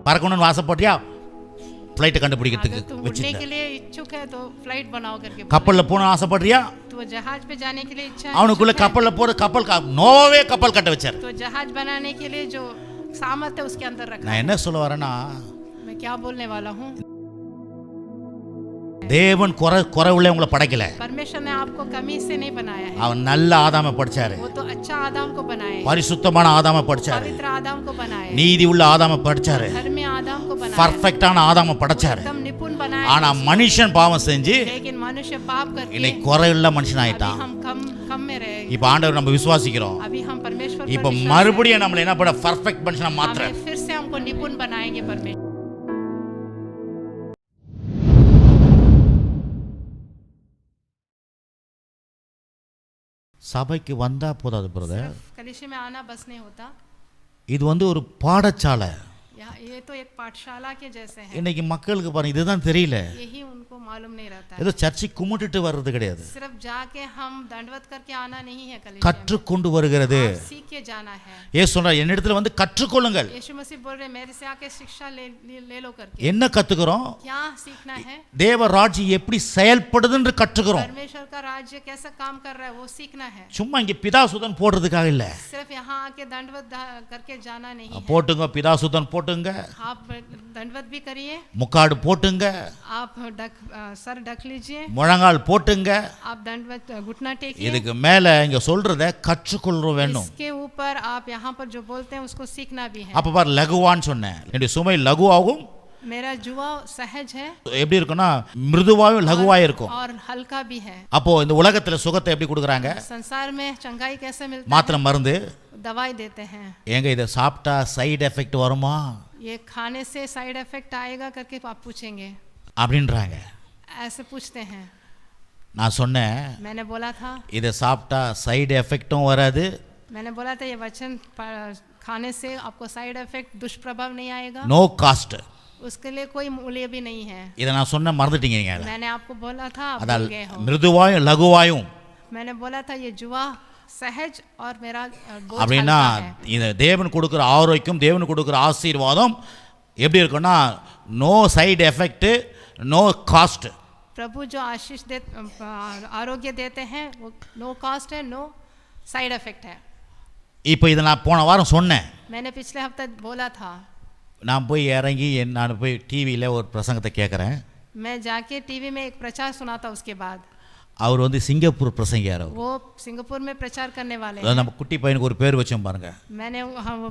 பறக்கணும்னு ஆசைப்பட்டியா ஃப்ளைட்டை கண்டுபிடிக்கிறதுக்கு अगर तू उड़ने வச்சிருக்க. के लिए इच्छुक है तो फ्लाइट बनाओ करके बोले। கப்பல்ல போகணும் ஆசைப்படுறியா तो जहाज पे जाने के लिए इच्छा है, அவனுக்குள்ள इच्छुक है, கப்பல்ல போற கப்பல் நோவே கப்பல் கட்ட வச்சார். तो जहाज बनाने के लिए जो सामर्थ्य है उसके अंदर रखा நான் है। என்ன சொல்ல வரேன்னா मैं क्या बोलने वाला हूँ, தேவன் குறை உள்ள உங்களை படைக்கல. परमेश्वर ने आपको कमी से नहीं बनाया है, அவன் நல்ல ஆதாமை படைச்சாரு, वो तो अच्छा आदम को बनाया है, பரிசுத்தமான ஆதாமை படைச்சாரு, पवित्र आदम को बनाया है, நீதி உள்ள ஆதாமை படைச்சாரு, धर्मी आदम को बनाया है, பர்ஃபெக்ட்டான ஆதாமை படைச்சாரு. एकदम निपुण बनाया ஆனா है। மனுஷன் பாவம் செஞ்சு लेकिन मनुष्य पाप करके இன்னைக்கு குறையுள்ள மனுஷன் अभी ஆயிட்டான். हम कम में रहे, இப்ப ஆண்டவர் நம்ம விசுவாசிக்கிறோம். अभी हम परमेश्वर पर இப்ப विश्वास மறுபடியும் நம்மள என்ன பண்ண பர்ஃபெக்ட் மனுஷனா करें। மாத்திர. हमें फिर से हमको निपुण बनाएंगे परमेश्वर। சபைக்கு வந்தா போதாது பிரதர், कलीसिया में आना बस नहीं होता, இது ஒரு பாடசாலை. ये तो एक पाठशाला के जैसे है। இன்னைக்கு மக்களுக்கு பாருங்க இதுதான் தெரியல. यही उनको मालूम नहीं रहता है। ஏதோ சர்ச்சை கும்பிட்டுட்டு வர்றது கிடையாது, सिर्फ जाके हम दंडवत करके आना नहीं है, कलीसिया கற்றுக்கொண்டு வருகிறது. में सीख के जाना है। ஏசு சொல்றார் என்னிடத்துல வந்து கற்றுக்கொள்ளுங்கள். यीशु मसीह बोल रहे मेरे से आके शिक्षा ले लो करके। என்ன கத்துக்கிறோம்? क्या सीखना है? தேவ ராஜ்யம் எப்படி செயல்படுதுன்னு கற்றுக்கிறோம். परमेश्वर का राज्य कैसा काम कर रहा है वो सीखना है। சும்மா இங்க பிதாசுதன் போடுறதுக்காக இல்ல. सिर्फ यहाँ आके दंडवत करके जाना नहीं है। போட்டுங்க, பிதாசுதன் போட்டுங்க, आप दंडवत भी करिए, முக்காடு போட்டுங்க, आप सर ढक लीजिए, முழங்கால் போட்டுங்க. आप दंडवत घुटना टेकिए। இதுக்கு மேல இங்க சொல்றத கற்றுக்கொள்றோம் வேணும். इसके ऊपर आप यहाँ पर जो बोलते हैं उसको सीखना भी है। அப்ப பாரு லகுவான்னு சொன்னேன். என்னுடைய சுமை லகுவாகும். मेरा जुआ सहज है எப்படி இருக்குன்னா மிருதுவாயும் லகுவாயும் இருக்கும். और हल्का भी है। அப்போ இந்த உலகத்துல சுகத்தை எப்படி கொடுக்குறாங்க? संसार में चंगाई कैसे मिलता மாத்திரை மருந்து. है? दवाई देते हैं। ஏங்க இதை சாப்பிட்டா சைடு எஃபெக்ட் வருமா ये खाने से साइड इफेक्ट आएगा करके आप पूछेंगे, அப்படின்றாங்க. ऐसे पूछते हैं। நான் சொன்னேன் मैंने बोला था, இதை சாப்பிட்டா சைடு எஃபெக்டும் வராது, मैंने बोला था ये वचन खाने से आपको साइड इफेक्ट दुष्प्रभाव नहीं आएगा, நோ காஸ்ட். उसके लिए कोई मूल्य भी नहीं है। இதை நான் சொன்ன மறந்துட்டீங்க நீங்க. मैंने आपको बोला था, आप அதால் भूल गए हो। மிருதுவாயும் லகுவாயும் मैंने बोला था ये जुआ सहज और मेरा बोझ அப்படின்னா हल्का है। இந்த தேவன் கொடுக்குற ஆரோக்கியம், தேவன் கொடுக்குற ஆசீர்வாதம் எப்படி இருக்குன்னா no side effect, no cost. प्रभु जो आशीष दे आरोग्य देते हैं वो नो कॉस्ट है, नो साइड इफेक्ट है। இப்போ இதை நான் போன வாரம் சொன்னேன். मैंने पिछले हफ्ते बोला था। நான் போய் இறங்கி நான் போய் டிவியில் ஒரு பிரசங்கத்தை கேட்குறேன். मैं जाके टीवी में एक प्रचार सुना था। उसके बाद அவர் சிங்கப்பூர் பிரசங்கியார். वो सिंगापुर में प्रचार करने वाले அதாவது हैं। நம்ம குட்டி பையனுக்கு ஒரு பேர் வச்சோம் பாருங்க, मैंने वो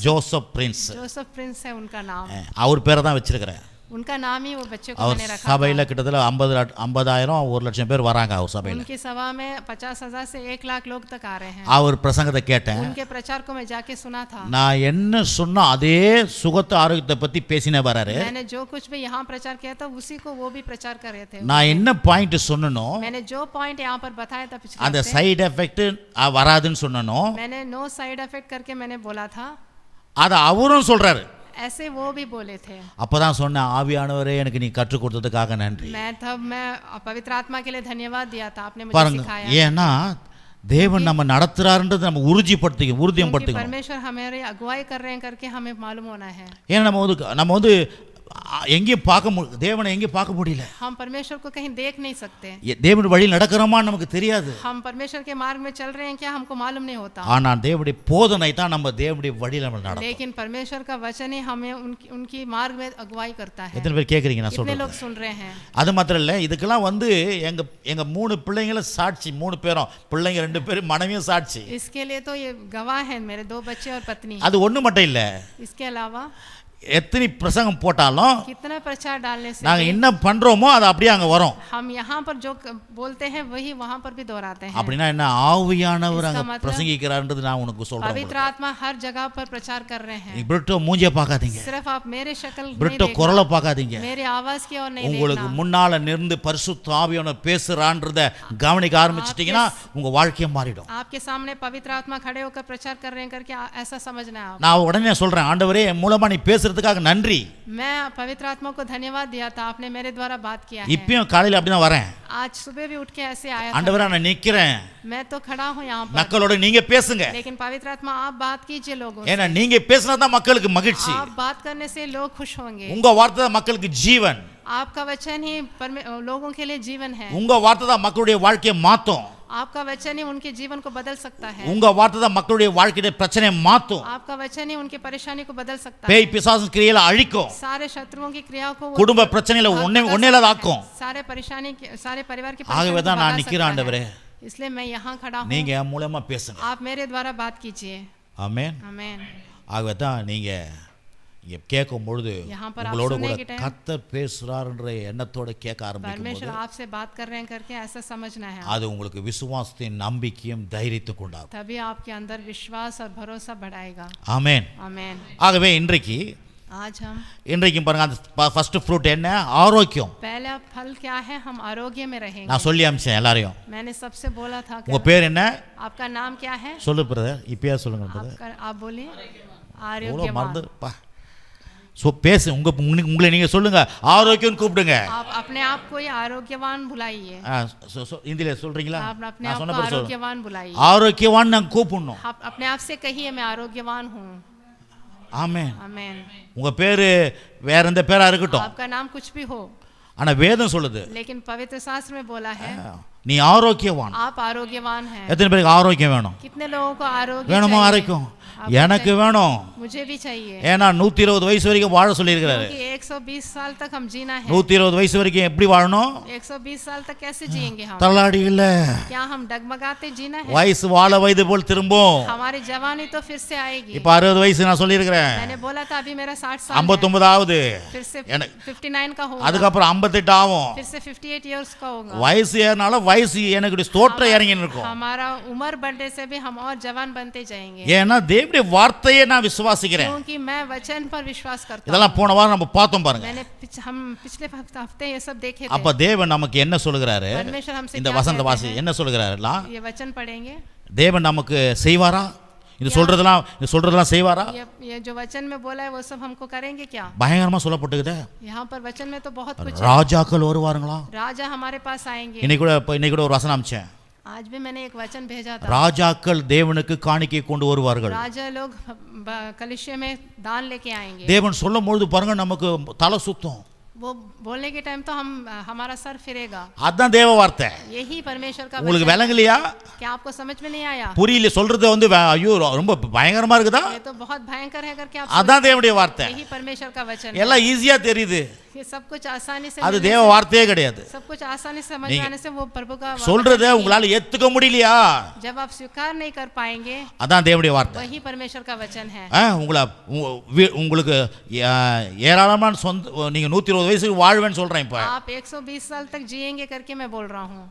ஜோசப் பிரின்ஸ். जोसेफ प्रिंस है उनका नाम, அவர் பேரை தான் வச்சிருக்கிறேன். उनका नाम ही वो बच्चे को அவர் मैंने रखा சபையில் था। கிட்டத்தட்ட 50,000 1 லட்சம் பேர் வராங்க அவர் சபையில். उनकी सभा में 50,000 से 1 लाख लोग तक आ रहे हैं। அவர் பிரசங்கத்தை கேட்டேன். उनके प्रचार को मैं जाके सुना था। நான் என்ன சொன்னா அதே சுகத்தை ஆரோக்கியத்தை பத்தி பேசினே வராரு. मैंने जो कुछ भी यहाँ प्रचार किया था उसी को वो भी प्रचार कर रहे थे। நான் என்ன பாயிண்ட் சொன்னனோ मैंने जो पॉइंट यहाँ पर बताया था पिछले அந்த हफ्ते, சைடு எஃபெக்ட் வராதுன்னு சொன்னனோ मैंने नो साइड इफेक्ट करके मैंने बोला था, அதை அவரும் சொல்றாரு. ऐसे वो भी बोले थे। அப்பதான் சொன்னேன் ஆவியானவரே எனக்கு நீ கற்றுக் கொடுத்ததுக்காக நன்றி. मैं पवित्र आत्मा के लिए धन्यवाद दिया था, आपने मुझे பாருங்க, सिखाया। ஏன்னா தேவன் நம்ம நடத்துறாருன்றது நம்ம क्योंकि உறுதிப்படுத்திக்கணும். परमेश्वर हमारे अगुवाई कर रहे हैं करके हमें मालूम होना है। ஏன்னா நம்ம எங்கேயும் தேவனை எங்கேயும் பார்க்க முடியல. हम परमेश्वर को कहीं देख नहीं सकते। தேவன் வழி நடக்கிறோமான்னு நமக்கு தெரியாது. हम परमेश्वर के मार्ग में चल रहे हैं क्या हमको मालूम नहीं होता। ஆனா தேவனுடைய போதனை தான் நம்ம தேவனுடைய வழியில நம்ம நடக்கும். लेकिन परमेश्वर का वचन ही हमें उनकी मार्ग में अगुवाई करता है। எத்தனை பேர் கேக்குறீங்க நான் कितने சொல்றேன்? लोग सुन रहे हैं? அது மாத்திரம் இல்ல, இதுக்கெல்லாம் எங்க 3 பிள்ளைங்களும் சாட்சி. 3 பேரும் பிள்ளைங்க, 2 பேரும் மனைவியும் சாட்சி. इसके लिए तो ये गवाह हैं, मेरे 2 बच्चे और पत्नी। அது ஒண்ணு மட்டும் இல்ல, इसके अलावा எத்தனை பிரசங்கம் போட்டாலும் कितना प्रचार डालने से நாங்க என்ன பண்றோமோ அது அப்படியே அங்க வரும். हम यहाँ पर जो बोलते हैं वही वहाँ पर भी दोहराते हैं। அப்படின்னா என்ன, ஆவியானவர் इसका அங்க मतलब பிரசங்கிக்கிறார்ன்றது நான் உனக்கு சொல்றேன். पवित्र आत्मा हर जगह पर प्रचार कर रहे हैं। பிரிட்டோ மூஞ்சிய பார்க்காதீங்க, सिर्फ आप मेरे शक्ल नहीं பிரிட்டோ देखना, குரலை பார்க்காதீங்க, मेरे आवाज की ओर नहीं உங்களுக்கு देखना। முன்னால நின்று பரிசுத்த ஆவியானவர் பேசுறான்றத கவனிக்க ஆரம்பிச்சிட்டீங்கன்னா உங்க வாழ்க்கைய மாறிடும். आपके सामने पवित्र आत्मा खड़े होकर प्रचार कर रहे हैं करके ऐसा समझना है आप। நான் உடனே சொல்றேன், ஆண்டவரே என் மூலமா நீ பேசுறது பேசுறதுக்காக நன்றி. मैं पवित्र आत्मा को धन्यवाद दिया था, आपने मेरे द्वारा बात किया है। இப்பயும் காலையில அப்படிதான் வரேன். आज सुबह भी उठ के ऐसे आया था। ஆண்டவரே நான் நிக்கிறேன், मैं तो खड़ा हूँ यहाँ पर, மக்களோட நீங்க பேசுங்க. लेकिन पवित्र आत्मा आप बात कीजिए लोगों से। ஏன்னா நீங்க பேசினா தான் மக்களுக்கு மகிழ்ச்சி. आप बात करने से लोग खुश होंगे। உங்க வார்த்தை தான் மக்களுக்கு ஜீவன். आपका वचन ही लोगों के लिए जीवन है। உங்க வார்த்தை தான் மக்களுடைய வாழ்க்கையை மாத்தும். आपका वचन ही उनके जीवन को बदल सकता है। உங்க வார்த்தை தான் மக்களுடைய வாழ்க்கையில பிரச்சனையை மாத்தும். आपका वचन ही उनकी परेशानी को बदल सकता है। பேய் பிசாசு கிரியைகளை அழிக்கும். सारे शत्रुओं की क्रियाओं को குடும்ப பிரச்சனையில ஒன்னேலதாக்கும். सारे परेशानी सारे परिवार की ஆகவே परेशानी தான் को நான் बदल நிக்கிறேன் सकता ஆண்டவரே. है। इसलिए मैं यहाँ खड़ा हूँ, நீங்க என் மூலமா பேசுங்க. आप मेरे द्वारा बात कीजिए। ஆமென். आमेन। ஆகவே தான் நீங்க இங்க கேட்கும் பொழுது यहाँ पर आप உங்களோட सुनने கூட के टाइम கர்த்தர் பேசுறாருன்ற எண்ணத்தோட கேட்க ஆரம்பிக்கும் परमेश्वर போது आपसे बात कर रहे हैं करके ऐसा समझना है, அது உங்களுக்கு விசுவாசத்தின் நம்பிக்கையும் தைரியத்துக்கும் உண்டாகும். तभी आपके अंदर विश्वास और भरोसा बढ़ाएगा। ஆமென். आमेन। ஆகவே आज हम இன்றைக்கும் பாருங்க அந்த ஃபர்ஸ்ட் ஃப்ரூட் என்ன? ஆரோக்கியம். पहला फल क्या है? हम आरोग्य में रहेंगे। நான் சொல்லி அமிச்சேன் எல்லாரையும். मैंने सबसे बोला था உங்க பேர் என்ன? आपका नाम क्या है? சொல்லு பிரதர், இப்பயே சொல்லுங்க பிரதர். आप बोलिए। எவ்வளோ आरोग्यवान। மறந்துப்பா. பேசு உங்களை நீங்க சொல்லுங்க, ஆரோக்கியம் கூப்பிடுங்க. आप अपने आप को ही आरोग्यवान बुलाइए। இந்தியில சொல்றீங்களா? आप अपने நான் आप சொன்ன को பிறகு आरोग्यवान बुलाइए। ஆரோக்கியவான் நான் கூப்பிடணும். आप अपने आप से कहिए मैं आरोग्यवान हूँ। ஆமென். आमेन। உங்க பேரு வேற எந்த பேரா இருக்கட்டும், आपका नाम कुछ भी हो, ஆனா வேதம் சொல்லுது लेकिन पवित्र शास्त्र में बोला है நீ ஆரோக்கியவான். आप आरोग्यवान हैं। எத்தனை பேருக்கு ஆரோக்கியம் வேணும்? कितने लोगों को आरोग्य வேணுமா? चाहिए? ஆரோக்கியம் எனக்கு வேணும். मुझे भी चाहिए। ஏன்னா 120 வயசு வரைக்கும் வாழ சொல்லி இருக்கிறாரு. क्योंकि 120 साल तक हम जीना है। 120 வயசு வரைக்கும் எப்படி வாழணும்? 120 साल तक कैसे जिएंगे हम? தள்ளாடி இல்ல, क्या हम डगमगाते जीना है? வயசு வாழ வயது போல் திரும்பும். हमारी जवानी तो फिर से आएगी। இப்ப 60 வயசு நான் சொல்லி இருக்கிறேன். मैंने बोला था अभी मेरा 60 साल है, 59 ஆகுது, फिर से எனக்கு 59 का होगा, அதுக்கப்புறம் 58 ஆகும். फिर से 58 इयर्स का होगा। வயசு ஏறினால வயசு எனக்கு ஸ்தோத்திரம் இறங்கின்னு இருக்கும். हमारा उम्र बढ़ने से भी हम और जवान बनते जाएंगे, ஏன்னா தேவனுடைய வார்த்தையை நான் விசுவாசிக்கிறேன். क्योंकि मैं वचन पर विश्वास करता हूं। இதெல்லாம் போன வாரம் நம்ம பார்த்தோம் பாருங்க. हम पिछले हफ्ते ये सब देखे थे। அப்ப தேவன் நமக்கு என்ன சொல்லுகிறாரு? परमेश्वर हमसे இந்த क्या வசந்த कहते வாசி हैं? என்ன சொல்லுகிறாருலாம்? ये वचन पढ़ेंगे। தேவன் நமக்கு செய்வாரா? இது சொல்றதெல்லாம் செய்வாரா? ये जो वचन में बोला है वो सब हमको करेंगे क्या? பயங்கரமா சொல்லப்பட்டிருக்குதே. यहाँ पर वचन में तो बहुत कुछ है। ராஜாக்கள் வருவாங்களா? राजा हमारे पास आएंगे। இன்னைக்கு கூட ஒரு வசனம் அமிச்சேன். आज भी मैंने एक वचन भेजा था। ராஜாக்கள் தேவனுக்கு காணிக்கை கொண்டு வருவார்கள். राजा लोग कलिशे में दान लेके आएंगे। தேவன் சொல்லும்போது பாருங்க நமக்கு தலை சுத்தும். वो बोलने के टाइम तो हमारा सर फिरेगा। அதான் தேவ வார்த்தை. यही परमेश्वर का உங்களுக்கு वचन। விளங்கலையா? क्या आपको समझ में नहीं आया? புரியல சொல்றது வந்து ஐயோ ரொம்ப பயங்கரமா இருக்குதா? ये तो बहुत भयंकर है करके आप அதான் தேவனுடைய வார்த்தை. यही परमेश्वर का वचन है। எல்லாம் ஈஸியா தெரியுது. ये सब कुछ आसानी से அது मिलने தேவ से- வார்த்தையே கிடையாது. सब कुछ आसानी से समझ में आने से वो प्रभु का சொல்றத वचन உங்களால ஏத்துக்க முடியலையா? जब आप स्वीकार नहीं कर पाएंगे, அதான் தேவனுடைய வார்த்தை. वही परमेश्वर का वचन है। உங்களுக்கு ஏராளமான நீங்க 120 வயசுக்கு வாழ்வேன்னு சொல்றேன். இப்ப आप 120 साल तक जिएंगे करके मैं बोल रहा हूँ।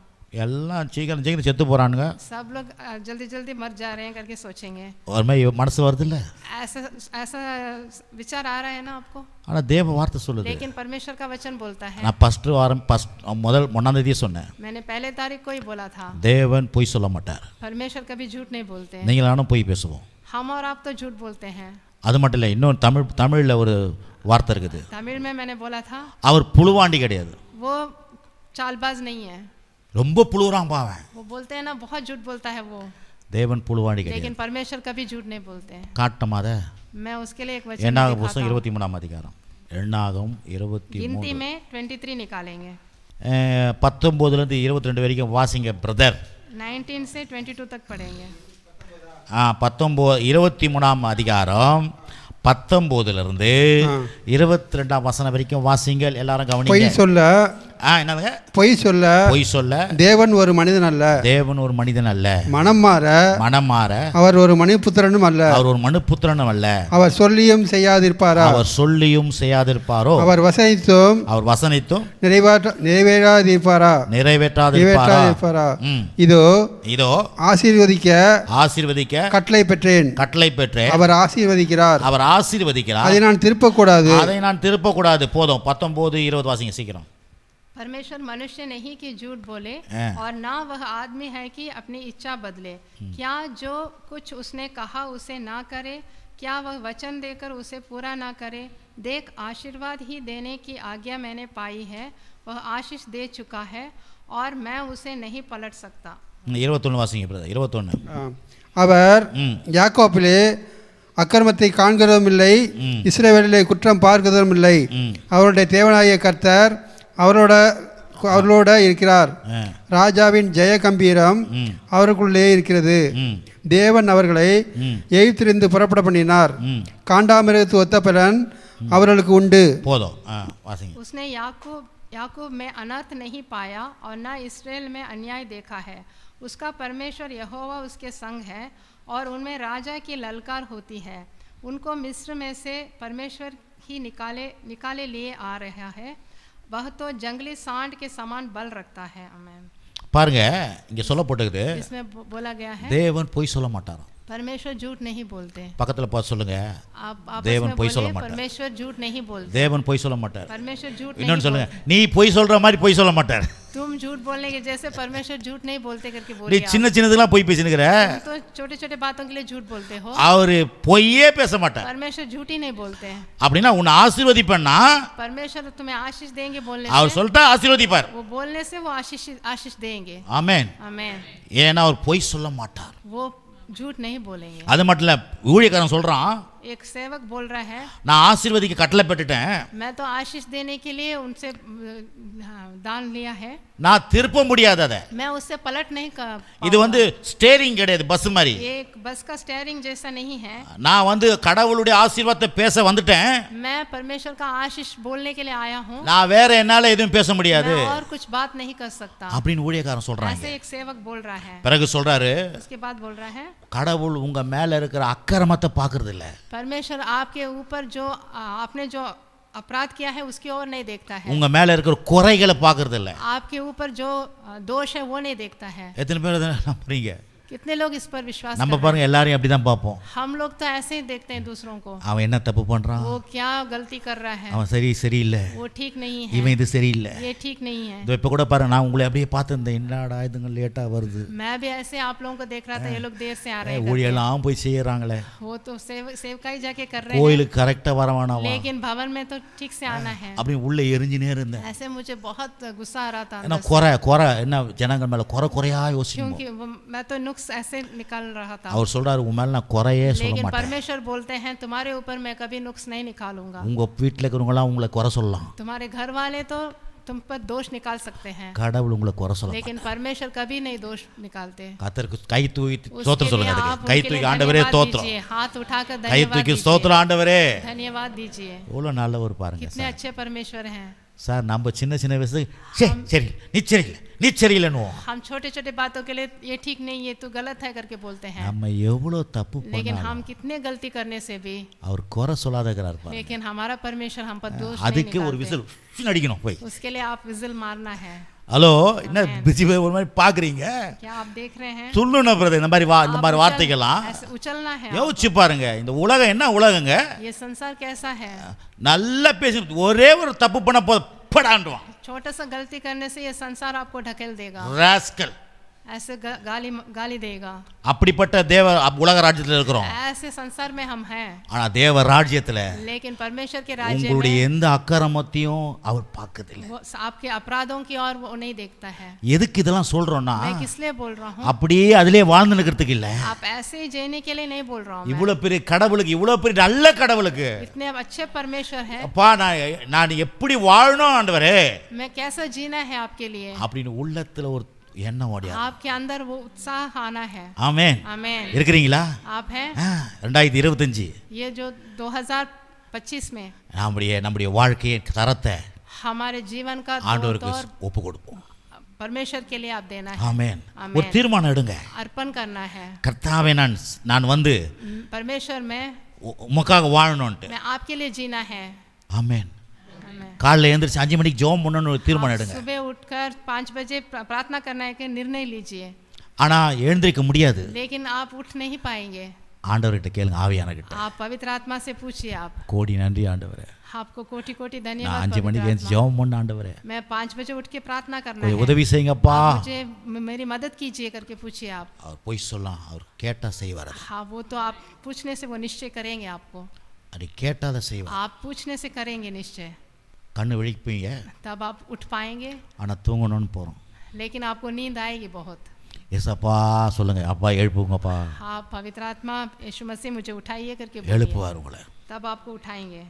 எல்லாம் சீக்கிரம் செத்து போறானுங்க. सब लोग जल्दी जल्दी मर जा रहे हैं करके सोचेंगे। ஒரு மாதிரி மனசு வருது இல்ல? ऐसा ऐसा विचार आ रहा है ना आपको? ஆனா தேவ வார்த்தை சொல்லுது. लेकिन परमेश्वर का वचन बोलता है। நான் முதல் 1ஆம் தேதியே சொன்னேன். मैंने पहले तारीख को ही बोला था। தேவன் பொய் சொல்ல மாட்டார். परमेश्वर कभी झूठ नहीं बोलते हैं। நீங்களானும் பொய் பேசுவோம். हम और आप तो झूठ बोलते हैं। அது மட்டும் இல்லை, இன்னொரு தமிழ்ல ஒரு வார்த்தை இருக்குது. तमिल में मैंने बोला था அவர் புழுவாண்டி கிடையாது. वो चालबाज नहीं है। ரொம்ப புழுறான் பாவன். वो बोलते हैं ना बहुत झूठ बोलता है वो। தேவன் புழுவாண்டி கிடையாது. लेकिन परमेश्वर कभी झूठ नहीं बोलते हैं। காட்டமாத मैं उसके लिए एक वचन என்னாகும் दिखाता புத்தகம் हूं। 23ஆம் அதிகாரம். என்னாகும் 23 गिनती में 23 निकालेंगे। 19 ல இருந்து 22 வரைக்கும் வாசிங்க பிரதர். 19 से 22 तक पढ़ेंगे। 23ஆம் அதிகாரம் 19 ல இருந்து 22ஆம் வசனம் வரைக்கும் வாசிங்கள். எல்லாரும் கவனிங்க. பொய் சொல்ல என்னதுங்க? பொய் சொல்ல தேவன் ஒரு மனிதன் அல்ல. தேவன் ஒரு மனிதன் அல்ல. மனம் மாற அவர் ஒரு மனுபுத்திரனும் அல்ல. அவர் ஒரு மனுபுத்திரனும் அல்ல. அவர் சொல்லியும் செய்யாதிருப்பாரா? அவர் சொல்லியும் செய்யாதிருப்பாரோ? அவர் வசனித்தும் நிறைவேற்றாதிருப்பாரா? இதோ ஆசீர்வதிக்க கட்டளை பெற்றேன். அவர் ஆசீர்வதிக்கிறார். அதை நான் திருப்பக்கூடாது. போதும். 19 20 வாசிங்க சீக்கிரம். परमेश्वर मनुष्य नहीं कि झूठ बोले और ना वह आदमी है कि अपनी इच्छा बदले। क्या जो कुछ उसने कहा उसे ना करे? क्या वह वचन देकर उसे पूरा ना करे? देख आशीर्वाद ही देने की आज्ञा मैंने पाई है, वह आशीष दे चुका है और मैं उसे नहीं पलट सकता। 21 வாசிங்க பிரதர். 21. அவர் யாக்கோப்பிலே அக்கிரமத்தை காண்கிறதும் இல்லை, இஸ்ரவேலிலே குற்றம் பார்க்கிறதும் இல்லை. அவருடைய தேவனாகிய கர்த்தர் அவர்களோட இருக்கிறார். ராஜாவின் ஜெய கம்பீரம் அவருக்குள்ளே இருக்கிறது. தேவன் அவர்களை எகிப்திலிருந்து புறப்பட பண்ணினார். காண்டாமிருகத்து ஒத்த பலன் அவர்களுக்கு உண்டு. போதும், வாசிங்க. उसने याकूब में अनर्थ नहीं पाया और न इस्राएल में अन्याय देखा है। उसका परमेश्वर यहोवा उसके संग है और उनमें राजा की ललकार होती है। उनको मिस्र में से परमेश्वर ही निकाले लिए आ रहा है। वह तो जंगली सांड के समान बल रखता है। आमीन। பாருங்க, இங்க சொல்லப்பட்டிருக்குது, इसमें बोला गया है தேவன் பொய் சொல்ல மாட்டாராம். परमेश्वर झूठ नहीं बोलते। பக்கத்துல பார்த்து சொல்லுங்க, आप தேவன் பொய் சொல்ல மாட்டார். परमेश्वर झूठ नहीं बोलते। தேவன் பொய் சொல்ல மாட்டார். परमेश्वर झूठ नहीं இன்னொன்னு சொல்லுங்க, நீ பொய் சொல்ற மாதிரி பொய் சொல்ல மாட்டார். तुम झूठ बोलने के जैसे परमेश्वर झूठ नहीं बोलते करके நீ बोलिए। சின்ன சின்னதெல்லாம் பொய் பேசினுக்கிற, तुम तो छोटे छोटे बातों के लिए झूठ बोलते हो। அவரு பொய்யே பேச மாட்டார். परमेश्वर झूठ ही नहीं बोलते हैं। அப்படின்னா உன்னை ஆசீர்வதிப்பேன்னா परमेश्वर तुम्हें आशीष देंगे बोलने அவர் से, சொல்லிட்டா ஆசீர்வதிப்பார். वो बोलने से वो आशीष देंगे। ஆமென். आमीन। ஏன்னா அவர் பொய் சொல்ல மாட்டார். वो झूठ नहीं बोलेंगे। அது மட்டும் இல்ல, ஊழியக்காரன் சொல்றான், एक सेवक बोल रहा है, நான் ஆசீர்வதிக்க கட்டளை பெற்றுட்டேன், मैं तो आशीष देने के लिए उनसे दान लिया है, நான் திருப்ப முடியாது. அதை मैं उससे पलट नहीं कर இது வந்து ஸ்டேரிங் கிடையாது, பஸ் மாதிரி. ये एक बस का स्टीयरिंग जैसा नहीं है। நான் வந்து கடவுளுடைய ஆசீர்வாதத்தை பேச வந்துட்டேன், मैं परमेश्वर का आशीष बोलने के लिए आया हूँ, நான் வேற என்னால எதுவும் பேச முடியாது मैं और कुछ बात नहीं कर सकता। அப்படின்னு ஊழியக்காரன் சொல்றாங்க. ऐसे एक सेवक बोल रहा है। பிறகு சொல்றாரு, उसके बाद बोल रहा है, கடவுள் உங்க மேல இருக்கிற அக்கிரமத்தை பார்க்கறது இல்ல, परमेश्वर आपके ऊपर जो आपने जो अपराध किया है उसकी ओर नहीं देखता है, உங்க மேல இருக்கிற குறைகளை பார்க்கறது இல்ல. आपके ऊपर जो दोष है वो नहीं देखता है। எத்தனை பேர் அதை நம்புறீங்க? कितने लोग इस पर विश्वास நம்ம कर रहे பாருங்க, எல்லாரையும் அப்படிதான் பார்ப்போம். हैं? हम लोग तो ऐसे ही देखते हैं दूसरों को, அவன் என்ன தப்பு பண்றான், वो क्या गलती कर रहा है, அவன் சரியில்லை, वो ठीक नहीं है, இவன் இது சரியில்லை. ये ठीक नहीं है। இப்ப கூட பாருங்க, நான் உங்களை அப்படியே பார்த்துருந்தேன், என்னடா இதுங்க லேட்டா வருது, मैं भी ऐसे आप लोगों को देख रहा था, ये लोग देर से आ रहे हैं, ஊழியெல்லாம் போய் செய்யறாங்களே, वो तो सेवकाई जाके कर रहे हैं, கோயிலுக்கு கரெக்டா வரவானவா, लेकिन भवन में तो ठीक से आना है। அப்படி உள்ள எரிஞ்சினே இருந்தேன். ऐसे मुझे बहुत गुस्सा आ रहा था என்ன अंदर से, குறை என்ன ஜனங்கள் மேல குறையா யோசிக்கணும். क्योंकि मैं तो नुक्स ऐसे निकाल रहा था। அவர் சொல்றாரு, உன் மேல நான் குறையே சொல்ல लेकिन மாட்டேன். परमेश्वर बोलते हैं, तुम्हारे ऊपर मैं कभी नुक्स नहीं निकालूंगा। உங்க வீட்டுல இருக்கிறவங்க எல்லாம் உங்களை குறை சொல்லலாம், तुम्हारे घर वाले तो तुम पर दोष निकाल सकते हैं, கடவுள் உங்களை குறை சொல்ல लेकिन परमेश्वर कभी नहीं दोष निकालते। கர்த்தருக்கு கை தூக்கி उसके ஸ்தோத்திரம் लिए சொல்லுங்க. आप அதுக்கு கை उनके தூக்கி लिए ஆண்டவரே धन्यवाद ஸ்தோத்திரம், दीजिए, हाथ उठाकर கை धन्यवाद தூக்கி दीजिए, ஸ்தோத்திரம் ஆண்டவரே. धन्यवाद दीजिए। எவ்வளவு நல்லவர் பாருங்க कितने சார். अच्छे परमेश्वर हैं। சார் நம்ம சின்ன சின்ன விஷயத்துக்கு சரி நீ சரியில்லைன்னு हम छोटे छोटे बातों के लिए ये ठीक नहीं, ये तो गलत है करके बोलते हैं, நம்ம எவ்வளவு தப்பு लेकिन பண்ணாலும் हम कितने गलती करने से भी, அவர் குறை சொல்லாதகிறார் பாருங்க. लेकिन हमारा परमेश्वर हम पर दोष नहीं அதுக்கு ஒரு निकालते। விசில் அடிக்கணும் போய். उसके लिए आप विजिल मारना है। ஹலோ, என்ன பிஸி ஒரு மாதிரி பாக்குறீங்க? क्या आप देख रहे हैं? சொல்லணும் பிரதர், இந்த மாதிரி आप வார்த்தைகள்லாம் ऐसे उछलना है। யோசிச்சு பாருங்க, இந்த உலகம் என்ன உலகங்க. ये संसार कैसा है? நல்லா பேசி ஒரே ஒரு தப்பு பண்ண படாண்டுவான், छोटा सा गलती करने से ये संसार आपको ढकेल देगा, ராஸ்கல், ऐसे गाली देगा। அப்படிப்பட்ட தேவ உலக ராஜ்யத்துல இருக்கிறோம், ऐसे संसार में हम हैं, ஆனா தேவ ராஜ்யத்துல लेकिन परमेश्वर के राज्य உங்களுடைய में எந்த அக்கிரமத்தையும் அவர் பார்க்கறதில்லை. वो आपके अपराधों की ओर वो नहीं देखता है। எதுக்கு இதெல்லாம் சொல்றோம்னா, मैं किस लिए बोल रहा हूँ? அப்படியே அதிலே வாழ்ந்து நிக்கிறதுக்கு இல்ல, आप ऐसे ही जीने के लिए नहीं बोल रहा हूँ। இவ்வளவு பெரிய கடவுளுக்கு, இவ்வளவு பெரிய நல்ல கடவுளுக்கு, इतने अच्छे परमेश्वर है, அப்பா நான் எப்படி வாழணும் ஆண்டவரே, मैं कैसा जीना है आपके लिए, அப்படின்னு உள்ளத்துல ஒரு எண்ணம் ஓடியா. आपके अंदर वो उत्साह आना है। ஆமென். आमेन। இருக்கிறீங்களா? आप हैं? 2025 ये जो 2025 में நம்முடைய வாழ்க்கையை தரத்தை हमारे जीवन का ஆண்டவருக்கு दौर ஒப்பு கொடுப்போம். परमेश्वर के लिए आप देना है। ஆமென். ஆமென். ஒரு தீர்மானம் எடுங்க, अर्पण करना है। கர்த்தாவே நான் வந்து परमेश्वर में உமக்காக வாழணும்ட்டு. मैं आपके लिए जीना है। ஆமென். आमेन। காலைல எழுந்திருச்சு 5 மணிக்கு ஜெபம் பண்ணணும்னு ஒரு தீர்மானம் எடுங்க. सुबह उठकर 5 बजे प्रार्थना करना है कि निर्णय लीजिए, ஆனா எழுந்திருக்க முடியாது, लेकिन आप उठ नहीं पाएंगे। ஆண்டவர்கிட்ட கேளுங்க, ஆவியான கிட்ட. आप पवित्र आत्मा से पूछिए। आप கோடி நன்றி ஆண்டவரே, आपको कोटि कोटि நான் धन्यवाद 5 மணிக்கு पवित्र எழுந்து आत्मा। ஜெபம் பண்ண ஆண்டவரே, मैं 5 बजे उठ के प्रार्थना करना கொஞ்சம் है, உதவி செய்யுங்கப்பா. आप मुझे मेरी मदद कीजिए करके पूछिए। आप அவர் பொய் சொல்லலாம், அவர் கேட்டா செய்வார். हाँ, वो तो आप पूछने से वो निश्चय करेंगे आपको। அது கேட்டாத செய்வேன். आप पूछने से करेंगे निश्चय, கண்ணு விழிப்பீங்க, तब आप उठ पाएंगे, ஆனால் தூங்கணும்னு போகிறோம். लेकिन आपको नींद आएगी बहुत. ஏசப்பா சொல்லுங்க, அப்பா எழுப்புங்கப்பா. आप पवित्र आत्मा यीशु मसीह मुझे उठाइए करके எழுப்புவார் உங்களை. तब आपको उठाएंगे.